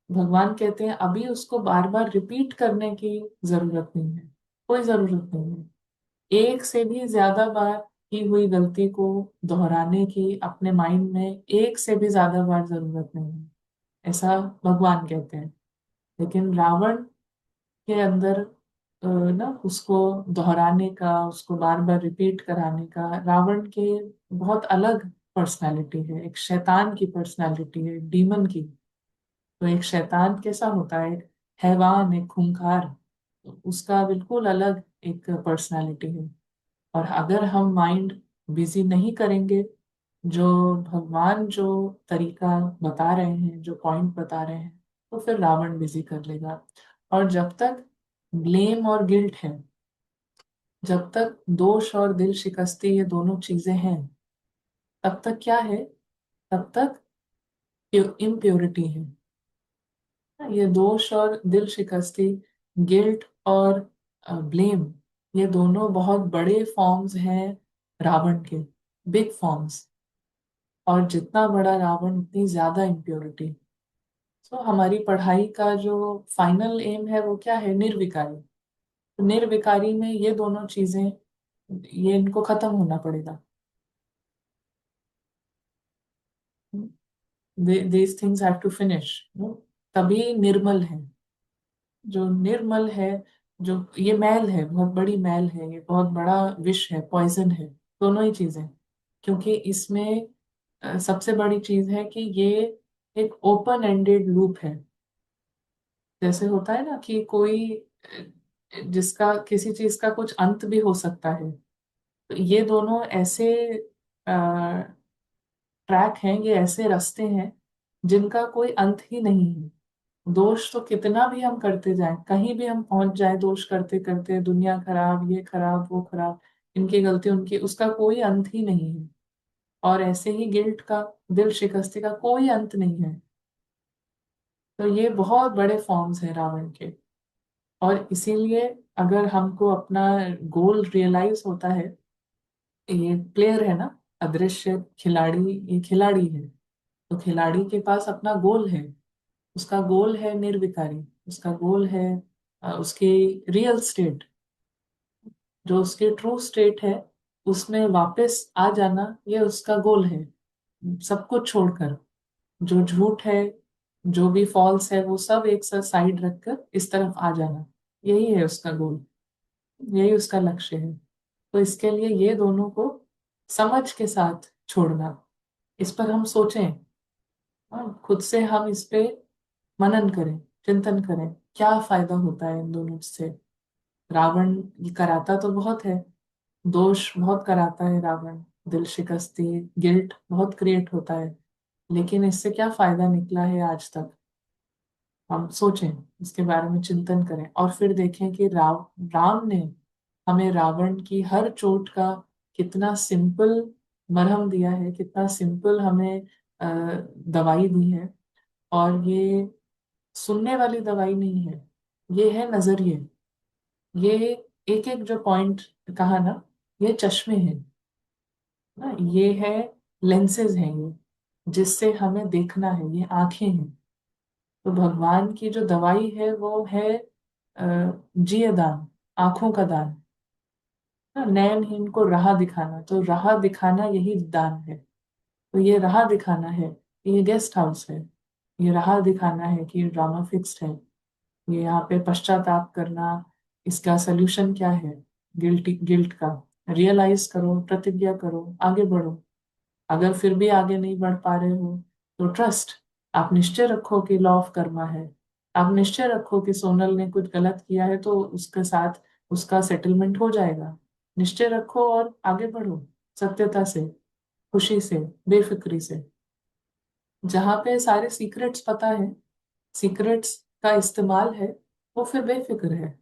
Speaker 2: भगवान कहते हैं अभी उसको बार बार रिपीट करने की जरूरत नहीं है, कोई जरूरत नहीं है। एक से भी ज्यादा बार की हुई गलती को दोहराने की अपने माइंड में एक से भी ज्यादा बार जरूरत नहीं है, ऐसा भगवान कहते हैं। लेकिन रावण के अंदर ना उसको दोहराने का, उसको बार बार रिपीट कराने का, रावण के बहुत अलग पर्सनालिटी है, एक शैतान की पर्सनालिटी है, डीमन की। तो एक शैतान कैसा होता है, हैवान, एक खूंखार, उसका बिल्कुल अलग एक पर्सनालिटी है। और अगर हम माइंड बिजी नहीं करेंगे, जो भगवान जो तरीका बता रहे हैं, जो पॉइंट बता रहे हैं, तो फिर रावण बिजी कर लेगा। और जब तक ब्लेम और गिल्ट है, जब तक दोष और दिल शिकस्ती ये दोनों चीजें हैं, तब तक क्या है, तब तक इम्प्योरिटी है। ये दोष और दिल शिकस्ती, गिल्ट और ब्लेम, ये दोनों बहुत बड़े फॉर्म्स हैं रावण के, बिग फॉर्म्स। और जितना बड़ा रावण उतनी ज्यादा इम्प्योरिटी। सो हमारी पढ़ाई का जो फाइनल एम है वो क्या है, निर्विकारी। तो निर्विकारी में ये दोनों चीजें, ये इनको खत्म होना पड़ेगा। these things have to finish। तभी निर्मल है। जो निर्मल है, जो ये मैल है, बहुत बड़ी मैल है, ये बहुत बड़ा विष है, पॉइजन है, दोनों ही चीजें। क्योंकि इसमें सबसे बड़ी चीज है कि ये एक ओपन एंडेड लूप है। जैसे होता है ना कि कोई जिसका किसी चीज का कुछ अंत भी हो सकता है, तो ये दोनों ऐसे ट्रैक हैं, ये ऐसे रास्ते हैं जिनका कोई अंत ही नहीं है। दोष तो कितना भी हम करते जाएं, कहीं भी हम पहुंच जाएं दोष करते करते, दुनिया खराब, ये खराब, वो खराब, इनकी गलती उनकी, उसका कोई अंत ही नहीं है। और ऐसे ही गिल्ट का, दिल शिकस्ती का कोई अंत नहीं है। तो ये बहुत बड़े फॉर्म्स हैं रावण के। और इसीलिए अगर हमको अपना गोल रियलाइज होता है, ये प्लेयर है ना, अदृश्य खिलाड़ी, ये खिलाड़ी है। तो खिलाड़ी के पास अपना गोल है, उसका गोल है निर्विकारी, उसका गोल है उसकी रियल स्टेट, जो उसकी ट्रू स्टेट है, उसमें वापस आ जाना, ये उसका गोल है। सब कुछ छोड़कर, जो झूठ है, जो भी फॉल्स है, वो सब एक साथ साइड रखकर इस तरफ आ जाना, यही है उसका गोल, यही उसका लक्ष्य है। तो इसके लिए ये दोनों को समझ के साथ छोड़ना, इस पर हम सोचें, खुद से हम इस पे मनन करें, चिंतन करें, क्या फायदा होता है इन दोनों से। रावण कराता तो बहुत है, दोष बहुत कराता है रावण, दिल शिकस्ती, गिल्ट बहुत क्रिएट होता है, लेकिन इससे क्या फायदा निकला है आज तक। हम सोचें, इसके बारे में चिंतन करें, और फिर देखें कि राम ने हमें रावण की हर चोट का कितना सिंपल मरहम दिया है, कितना सिंपल हमें अ, दवाई दी है। और ये सुनने वाली दवाई नहीं है, ये है नजरिए। ये एक एक जो पॉइंट कहा ना, ये चश्मे हैं ना, ये है लेंसेज हैं, ये जिससे हमें देखना है, ये आंखें हैं। तो भगवान की जो दवाई है वो है जिय दान, आंखों का दान ना, नयनहीन को राह दिखाना, तो राह दिखाना यही दान है। तो ये राह दिखाना है, ये गेस्ट हाउस है, ये राह दिखाना है कि ड्रामा फिक्स्ड है, ये यहाँ पे पश्चाताप करना, इसका सोल्यूशन क्या है, गिल्ट गिल्ट का रियलाइज करो, प्रतिज्ञा करो, आगे बढ़ो। अगर फिर भी आगे नहीं बढ़ पा रहे हो, तो ट्रस्ट, आप निश्चय रखो कि लॉ ऑफ कर्मा है। आप निश्चय रखो कि सोनल ने कुछ गलत किया है तो उसके साथ उसका सेटलमेंट हो जाएगा। निश्चय रखो और आगे बढ़ो, सत्यता से, खुशी से, बेफिक्री से। जहाँ पे सारे सीक्रेट्स पता है, सीक्रेट्स का इस्तेमाल है, वो फिर बेफिक्र है।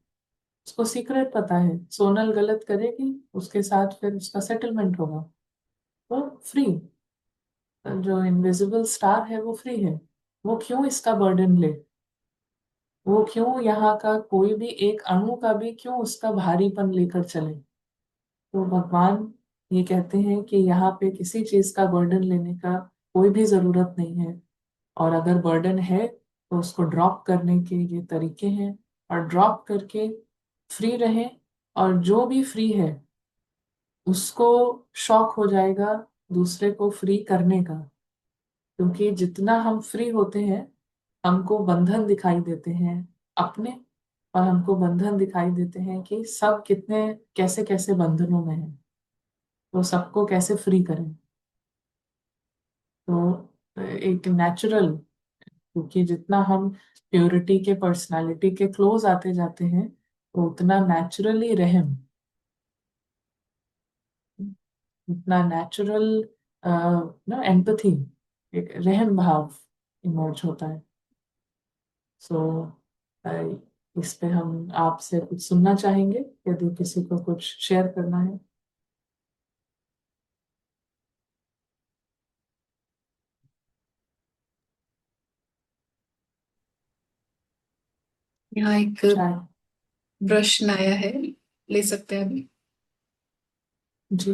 Speaker 2: उसको सीक्रेट पता है, सोनल गलत करेगी उसके साथ फिर उसका सेटलमेंट होगा। वो फ्री, जो इनविजिबल स्टार है वो फ्री है। वो क्यों इसका बर्डन ले? वो क्यों यहाँ का कोई भी एक अणु का भी क्यों उसका भारीपन लेकर चले? तो भगवान ये कहते हैं कि यहाँ पे किसी चीज का बर्डन लेने का कोई भी जरूरत नहीं है। और अगर बर्डन है तो उसको ड्रॉप करने के ये तरीके हैं। और ड्रॉप करके फ्री रहें। और जो भी फ्री है उसको शौक हो जाएगा दूसरे को फ्री करने का। क्योंकि जितना हम फ्री होते हैं हमको बंधन दिखाई देते हैं अपने। और हमको बंधन दिखाई देते हैं कि सब कितने कैसे कैसे बंधनों में हैं, तो सबको कैसे फ्री करें। तो एक नेचुरल, क्योंकि जितना हम प्योरिटी के पर्सनालिटी के क्लोज आते जाते हैं तो उतना नेचुरली रहम, उतना नेचुरल ना एम्पथी, एक रहम भाव इमर्ज होता है। सो इस पे हम आपसे कुछ सुनना चाहेंगे, यदि किसी को कुछ शेयर करना है।
Speaker 1: यहाँ एक
Speaker 2: चाहे।
Speaker 1: प्रश्न आया है, ले सकते हैं अभी।
Speaker 2: जी।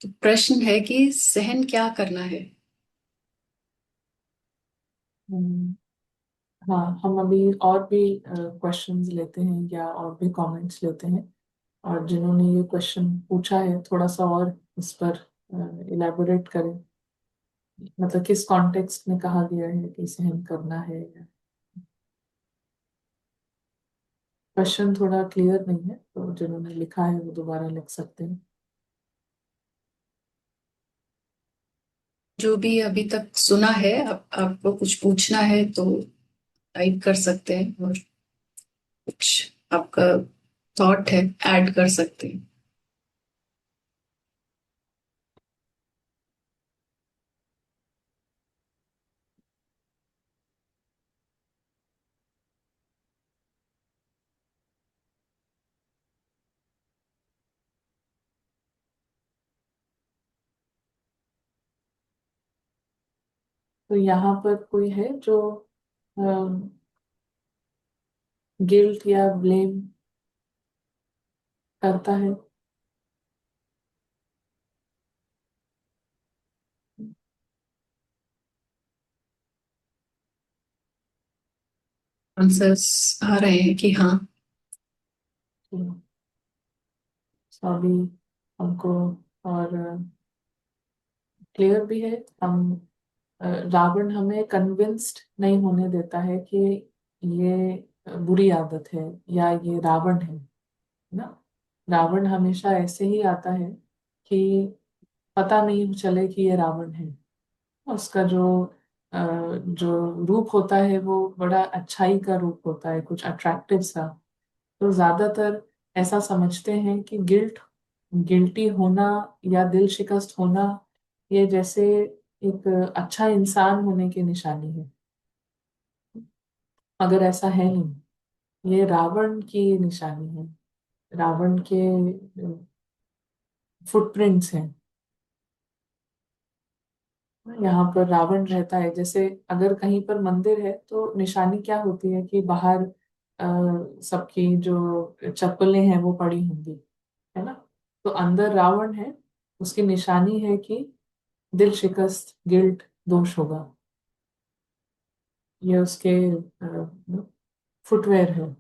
Speaker 1: तो प्रश्न है कि सहन क्या करना है।
Speaker 2: हम्म, हाँ, हम अभी और भी क्वेश्चंस लेते हैं या और भी कमेंट्स लेते हैं। और जिन्होंने ये क्वेश्चन पूछा है थोड़ा सा और इस पर इलेबोरेट करें, मतलब किस कॉन्टेक्स्ट में कहा गया है कि सहन करना है। क्वेश्चन थोड़ा क्लियर नहीं है, तो जिन्होंने लिखा है वो दोबारा लिख सकते हैं।
Speaker 1: जो भी अभी तक सुना है, आपको कुछ पूछना है तो टाइप कर सकते हैं, और कुछ आपका थॉट है ऐड कर सकते हैं।
Speaker 2: तो यहाँ पर कोई है जो गिल्ट या ब्लेम करता है?
Speaker 1: आंसर्स आ रहे हैं कि हाँ।
Speaker 2: तो अभी हमको और क्लियर भी है। हम रावण हमें कन्विंस्ड नहीं होने देता है कि ये बुरी आदत है या ये रावण है ना। रावण हमेशा ऐसे ही आता है कि पता नहीं चले कि ये रावण है। उसका जो रूप होता है वो बड़ा अच्छाई का रूप होता है, कुछ अट्रैक्टिव सा। तो ज्यादातर ऐसा समझते हैं कि गिल्टी होना या दिल शिकस्त होना ये जैसे एक अच्छा इंसान होने की निशानी है। मगर ऐसा है नहीं, ये रावण की निशानी है। रावण के फुटप्रिंट्स हैं। यहाँ पर रावण रहता है, जैसे अगर कहीं पर मंदिर है तो निशानी क्या होती है कि बाहर सबकी जो चप्पलें हैं वो पड़ी होंगी, है ना। तो अंदर रावण है, उसकी निशानी है कि दिल शिकस्त, गिल्ट, दोष होगा। ये उसके फुटवेयर है।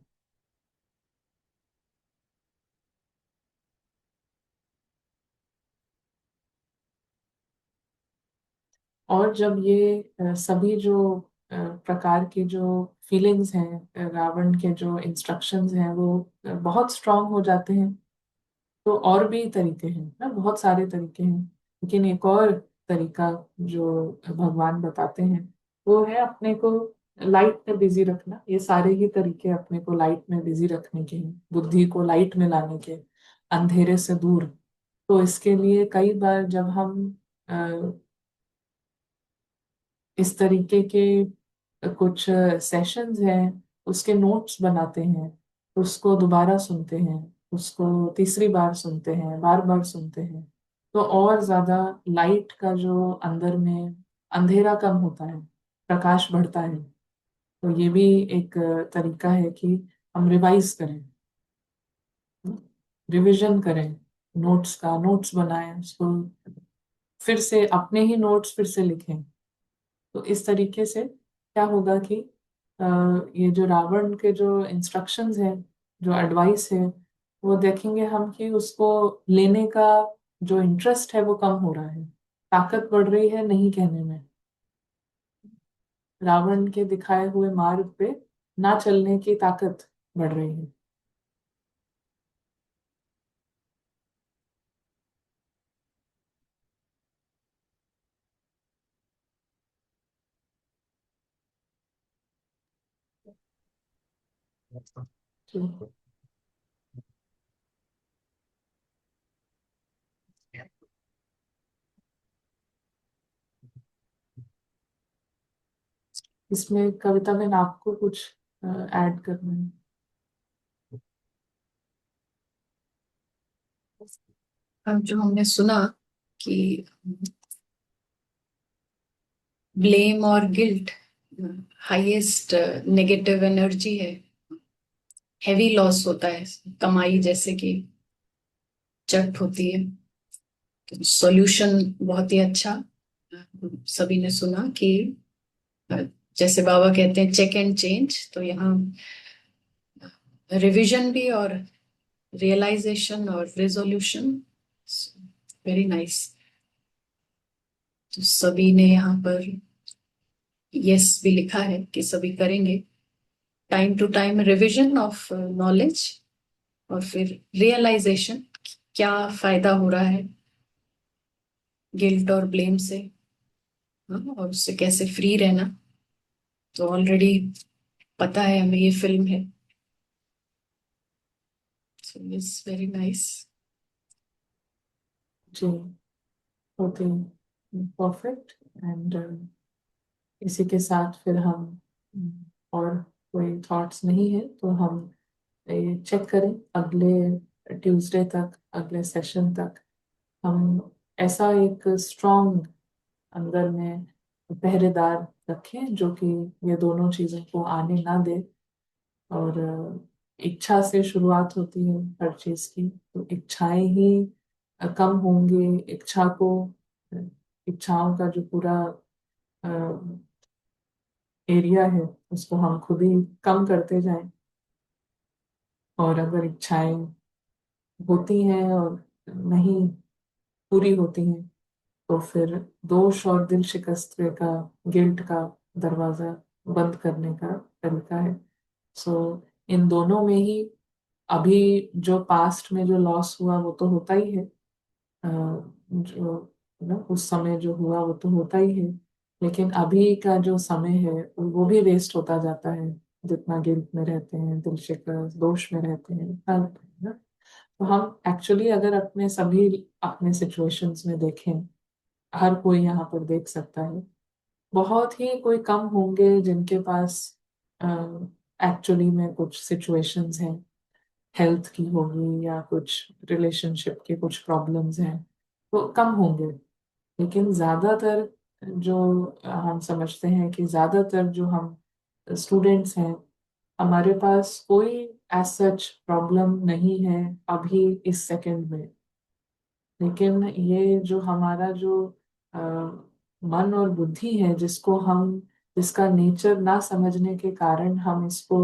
Speaker 2: और जब ये सभी जो प्रकार के जो फीलिंग्स हैं, रावण के जो इंस्ट्रक्शंस हैं वो बहुत स्ट्रांग हो जाते हैं। तो और भी तरीके हैं ना, बहुत सारे तरीके हैं। लेकिन एक और तरीका जो भगवान बताते हैं वो है अपने को लाइट में बिजी रखना। ये सारे ही तरीके अपने को लाइट में बिजी रखने के हैं, बुद्धि को लाइट में लाने के, अंधेरे से दूर। तो इसके लिए कई बार जब हम इस तरीके के कुछ सेशंस हैं उसके नोट्स बनाते हैं, उसको दोबारा सुनते हैं, उसको तीसरी बार सुनते हैं, बार बार सुनते हैं, तो और ज्यादा लाइट का जो अंदर में अंधेरा कम होता है, प्रकाश बढ़ता है। तो ये भी एक तरीका है कि हम रिवाइज करें, रिवीजन करें, नोट्स बनाएं, उसको फिर से अपने ही नोट्स फिर से लिखें। तो इस तरीके से क्या होगा कि अ, ये जो रावण के जो इंस्ट्रक्शंस हैं, जो एडवाइस है, वो देखेंगे हम कि उसको लेने का जो इंटरेस्ट है वो कम हो रहा है, ताकत बढ़ रही है नहीं कहने में। रावण के दिखाए हुए मार्ग पे ना चलने की ताकत बढ़ रही है। तो इसमें कविता में आपको कुछ ऐड करना है?
Speaker 1: अब जो हमने सुना कि ब्लेम और गिल्ट हाईएस्ट नेगेटिव एनर्जी है, हैवी लॉस होता है, कमाई जैसे कि चट होती है। तो सॉल्यूशन बहुत ही अच्छा, सभी ने सुना कि अ, जैसे बाबा कहते हैं चेक एंड चेंज, तो यहाँ रिवीजन भी और रियलाइजेशन और रेजोल्यूशन, वेरी नाइस। तो सभी ने यहाँ पर यस भी लिखा है कि सभी करेंगे, time to time revision of knowledge और फिर रियलाइजेशन, क्या फायदा हो रहा है गिल्ट और ब्लेम से, हाँ, और उससे कैसे फ्री रहना। तो ऑलरेडी पता है हमें, ये फिल्म है। So it's very nice.
Speaker 2: जी, ओके, परफेक्ट। एंड इसी के साथ फिर हम और कोई थॉट्स नहीं है तो हम ये चेक करें अगले ट्यूसडे तक, अगले सेशन तक हम ऐसा एक स्ट्रॉन्ग अंदर में पहरेदार रखें जो कि ये दोनों चीजों को आने ना दे। और इच्छा से शुरुआत होती है हर चीज की, तो इच्छाएं ही कम होंगी। अ, इच्छाओं का जो पूरा एरिया है उसको हम खुद ही कम करते जाएं। और अगर इच्छाएं होती हैं और नहीं पूरी होती हैं तो फिर दोष और दिल शिकस्ते का, गिल्ट का दरवाजा बंद करने का तरीका है। सो इन दोनों में ही अभी जो पास्ट में जो लॉस हुआ वो तो होता ही है, जो ना उस समय जो हुआ वो तो होता ही है, लेकिन अभी का जो समय है वो भी वेस्ट होता जाता है। जितना गिल्ट में रहते हैं, दिल शिकस्त दोष में रहते हैं, इतना ना। तो हम एक्चुअली अगर अपने सभी अपने सिचुएशंस में देखें, हर कोई यहाँ पर देख सकता है, बहुत ही कोई कम होंगे जिनके पास एक्चुअली में कुछ सिचुएशंस हैं, हेल्थ की होगी या कुछ रिलेशनशिप के कुछ प्रॉब्लम्स हैं, तो कम होंगे। लेकिन ज्यादातर जो हम समझते हैं कि ज्यादातर जो हम स्टूडेंट्स हैं, हमारे पास कोई एज सच प्रॉब्लम नहीं है अभी इस सेकंड में। लेकिन ये जो हमारा जो अ, मन और बुद्धि है, जिसका नेचर ना समझने के कारण हम इसको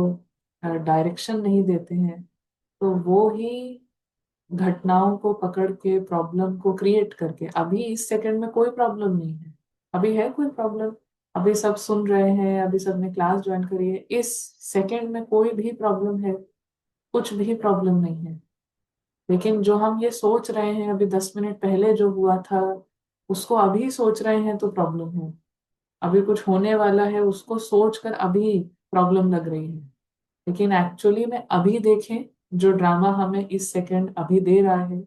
Speaker 2: डायरेक्शन नहीं देते हैं, तो वो ही घटनाओं को पकड़ के प्रॉब्लम को क्रिएट करके, अभी इस सेकंड में कोई प्रॉब्लम नहीं है। अभी है कोई प्रॉब्लम? अभी सब सुन रहे हैं, अभी सबने क्लास ज्वाइन करी है, इस सेकंड में कोई भी प्रॉब्लम है? कुछ भी प्रॉब्लम नहीं है। लेकिन जो हम ये सोच रहे हैं अभी 10 मिनट पहले जो हुआ था, उसको अभी सोच रहे हैं तो प्रॉब्लम है। अभी कुछ होने वाला है उसको सोचकर अभी प्रॉब्लम लग रही है। लेकिन एक्चुअली में अभी देखें, जो ड्रामा हमें इस सेकंड अभी दे रहा है,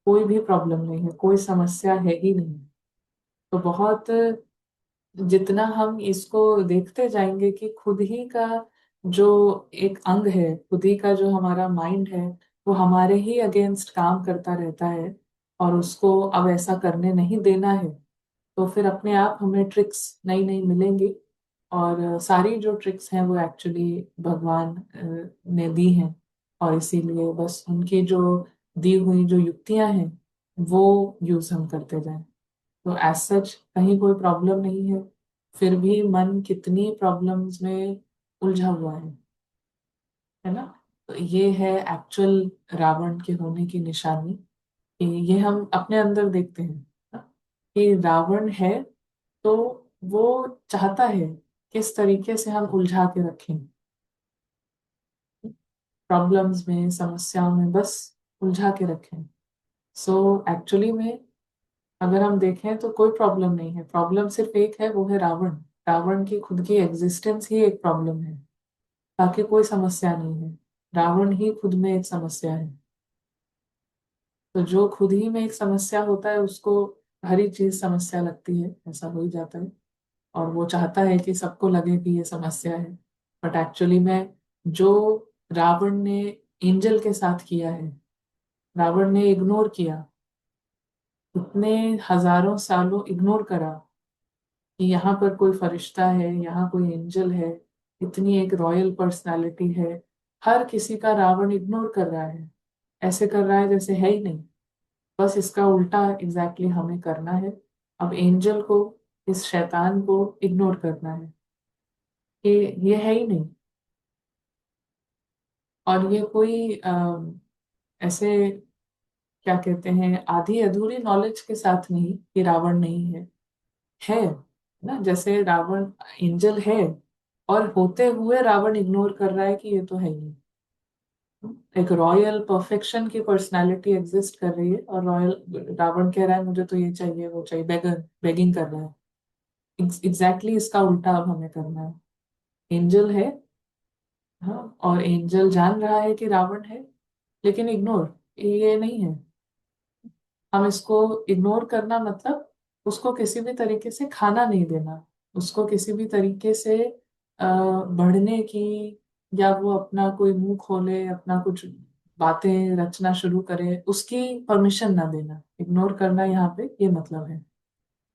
Speaker 2: कोई भी प्रॉब्लम नहीं है, कोई समस्या है ही नहीं। तो बहुत जितना हम इसको देखते जाएंगे कि खुद ही का जो एक अंग है खुद ही का, जो हमारा माइंड है, वो हमारे ही अगेंस्ट काम करता रहता है और उसको अब ऐसा करने नहीं देना है, तो फिर अपने आप हमें ट्रिक्स नई नई मिलेंगी। और सारी जो ट्रिक्स हैं वो एक्चुअली भगवान ने दी हैं, और इसीलिए बस उनकी जो दी हुई जो युक्तियां हैं वो यूज हम करते जाएं। तो एज सच कहीं कोई प्रॉब्लम नहीं है, फिर भी मन कितनी प्रॉब्लम्स में उलझा हुआ है ना। तो ये है एक्चुअल रावण के होने की निशानी, कि ये हम अपने अंदर देखते हैं ना, कि रावण है तो वो चाहता है किस तरीके से हम उलझा के रखें, प्रॉब्लम्स में, समस्याओं में बस उलझा के रखें। सो एक्चुअली में अगर हम देखें तो कोई प्रॉब्लम नहीं है, प्रॉब्लम सिर्फ एक है, वो है रावण। रावण की खुद की एग्जिस्टेंस ही एक प्रॉब्लम है, बाकी कोई समस्या नहीं है। रावण ही खुद में एक समस्या है। तो जो खुद ही में एक समस्या होता है उसको हर एक चीज समस्या लगती है, ऐसा हो ही जाता है। और वो चाहता है कि सबको लगे कि ये समस्या है, बट एक्चुअली में जो रावण ने एंजल के साथ किया है, रावण ने इग्नोर किया, इतने हजारों सालों इग्नोर करा कि यहाँ पर कोई फरिश्ता है, यहाँ कोई एंजल है, इतनी एक रॉयल पर्सनालिटी है, हर किसी का रावण इग्नोर कर रहा है, ऐसे कर रहा है जैसे है ही नहीं। बस इसका उल्टा एग्जैक्टली हमें करना है। अब एंजल को, इस शैतान को इग्नोर करना है कि ये है ही नहीं। और ये कोई ऐसे क्या कहते हैं, आधी अधूरी नॉलेज के साथ नहीं कि रावण नहीं है ना। जैसे रावण एंजल है, और होते हुए रावण इग्नोर कर रहा है कि ये तो है ही नहीं। एक रॉयल परफेक्शन की पर्सनालिटी एग्जिस्ट कर रही है, और रॉयल रावण कह रहा है मुझे तो ये चाहिए वो चाहिए, बेगिंग कर रहा है। एग्जैक्टली इसका उल्टा अब हमें करना है। एंजल है, हाँ, और एंजल जान रहा है कि रावण है, लेकिन इग्नोर, ये नहीं है। हम इसको इग्नोर करना मतलब उसको किसी भी तरीके से खाना नहीं देना, उसको किसी भी तरीके से बढ़ने की, या वो अपना कोई मुंह खोले, अपना कुछ बातें रचना शुरू करे, उसकी परमिशन ना देना। इग्नोर करना यहाँ पे ये मतलब है।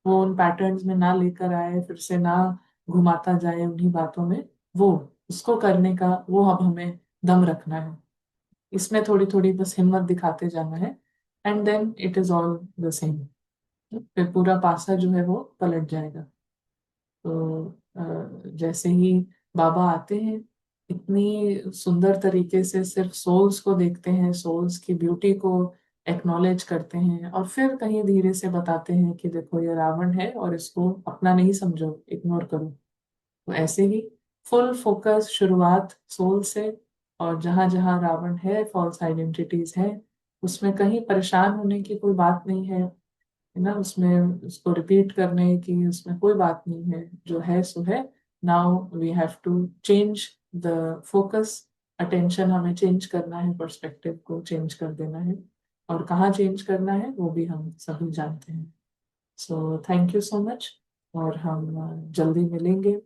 Speaker 2: वो उन पैटर्न्स में ना लेकर आए, फिर से ना घुमाता जाए उन्हीं बातों में, वो उसको करने का वो अब हमें दम रखना है। इसमें थोड़ी थोड़ी बस हिम्मत दिखाते जाना है, and then it is all the same. फिर पूरा पासा जो है वो पलट जाएगा। तो जैसे ही बाबा आते हैं, इतनी सुंदर तरीके से सिर्फ सोल्स को देखते हैं, सोल्स की ब्यूटी को एक्नॉलेज करते हैं, और फिर कहीं धीरे से बताते हैं कि देखो ये रावण है और इसको अपना नहीं समझो, इग्नोर करो। तो ऐसे ही फुल फोकस शुरुआत सोल से, और जहां जहां रावण है, फॉल्स आइडेंटिटीज है, उसमें कहीं परेशान होने की कोई बात नहीं है ना। उसमें उसको रिपीट करने की उसमें कोई बात नहीं है, जो है सो है। Now we have to change the focus, attention हमें चेंज करना है, पर्सपेक्टिव को चेंज कर देना है, और कहाँ चेंज करना है वो भी हम सभी जानते हैं। So thank you so much, और हम जल्दी मिलेंगे,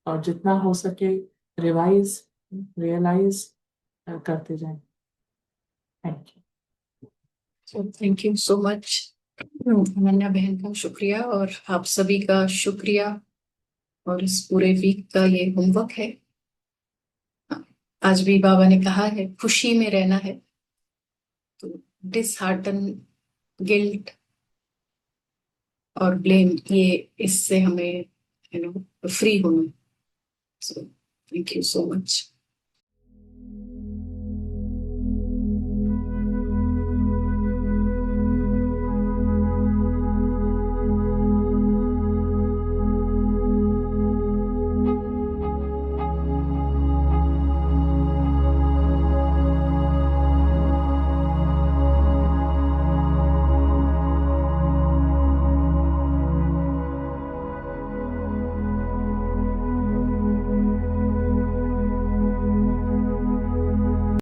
Speaker 2: और जितना हो सके रिवाइज, रियलाइज करते जाएं। Thank you.
Speaker 1: Thank you so much Ananya बहन का शुक्रिया, और आप सभी का शुक्रिया। और इस पूरे वीक का ये होमवर्क है। आज भी बाबा ने कहा है खुशी में रहना है, तो डिसहार्टन, गिल्ट और ब्लेम, ये इससे हमें फ्री होना। So thank you so much.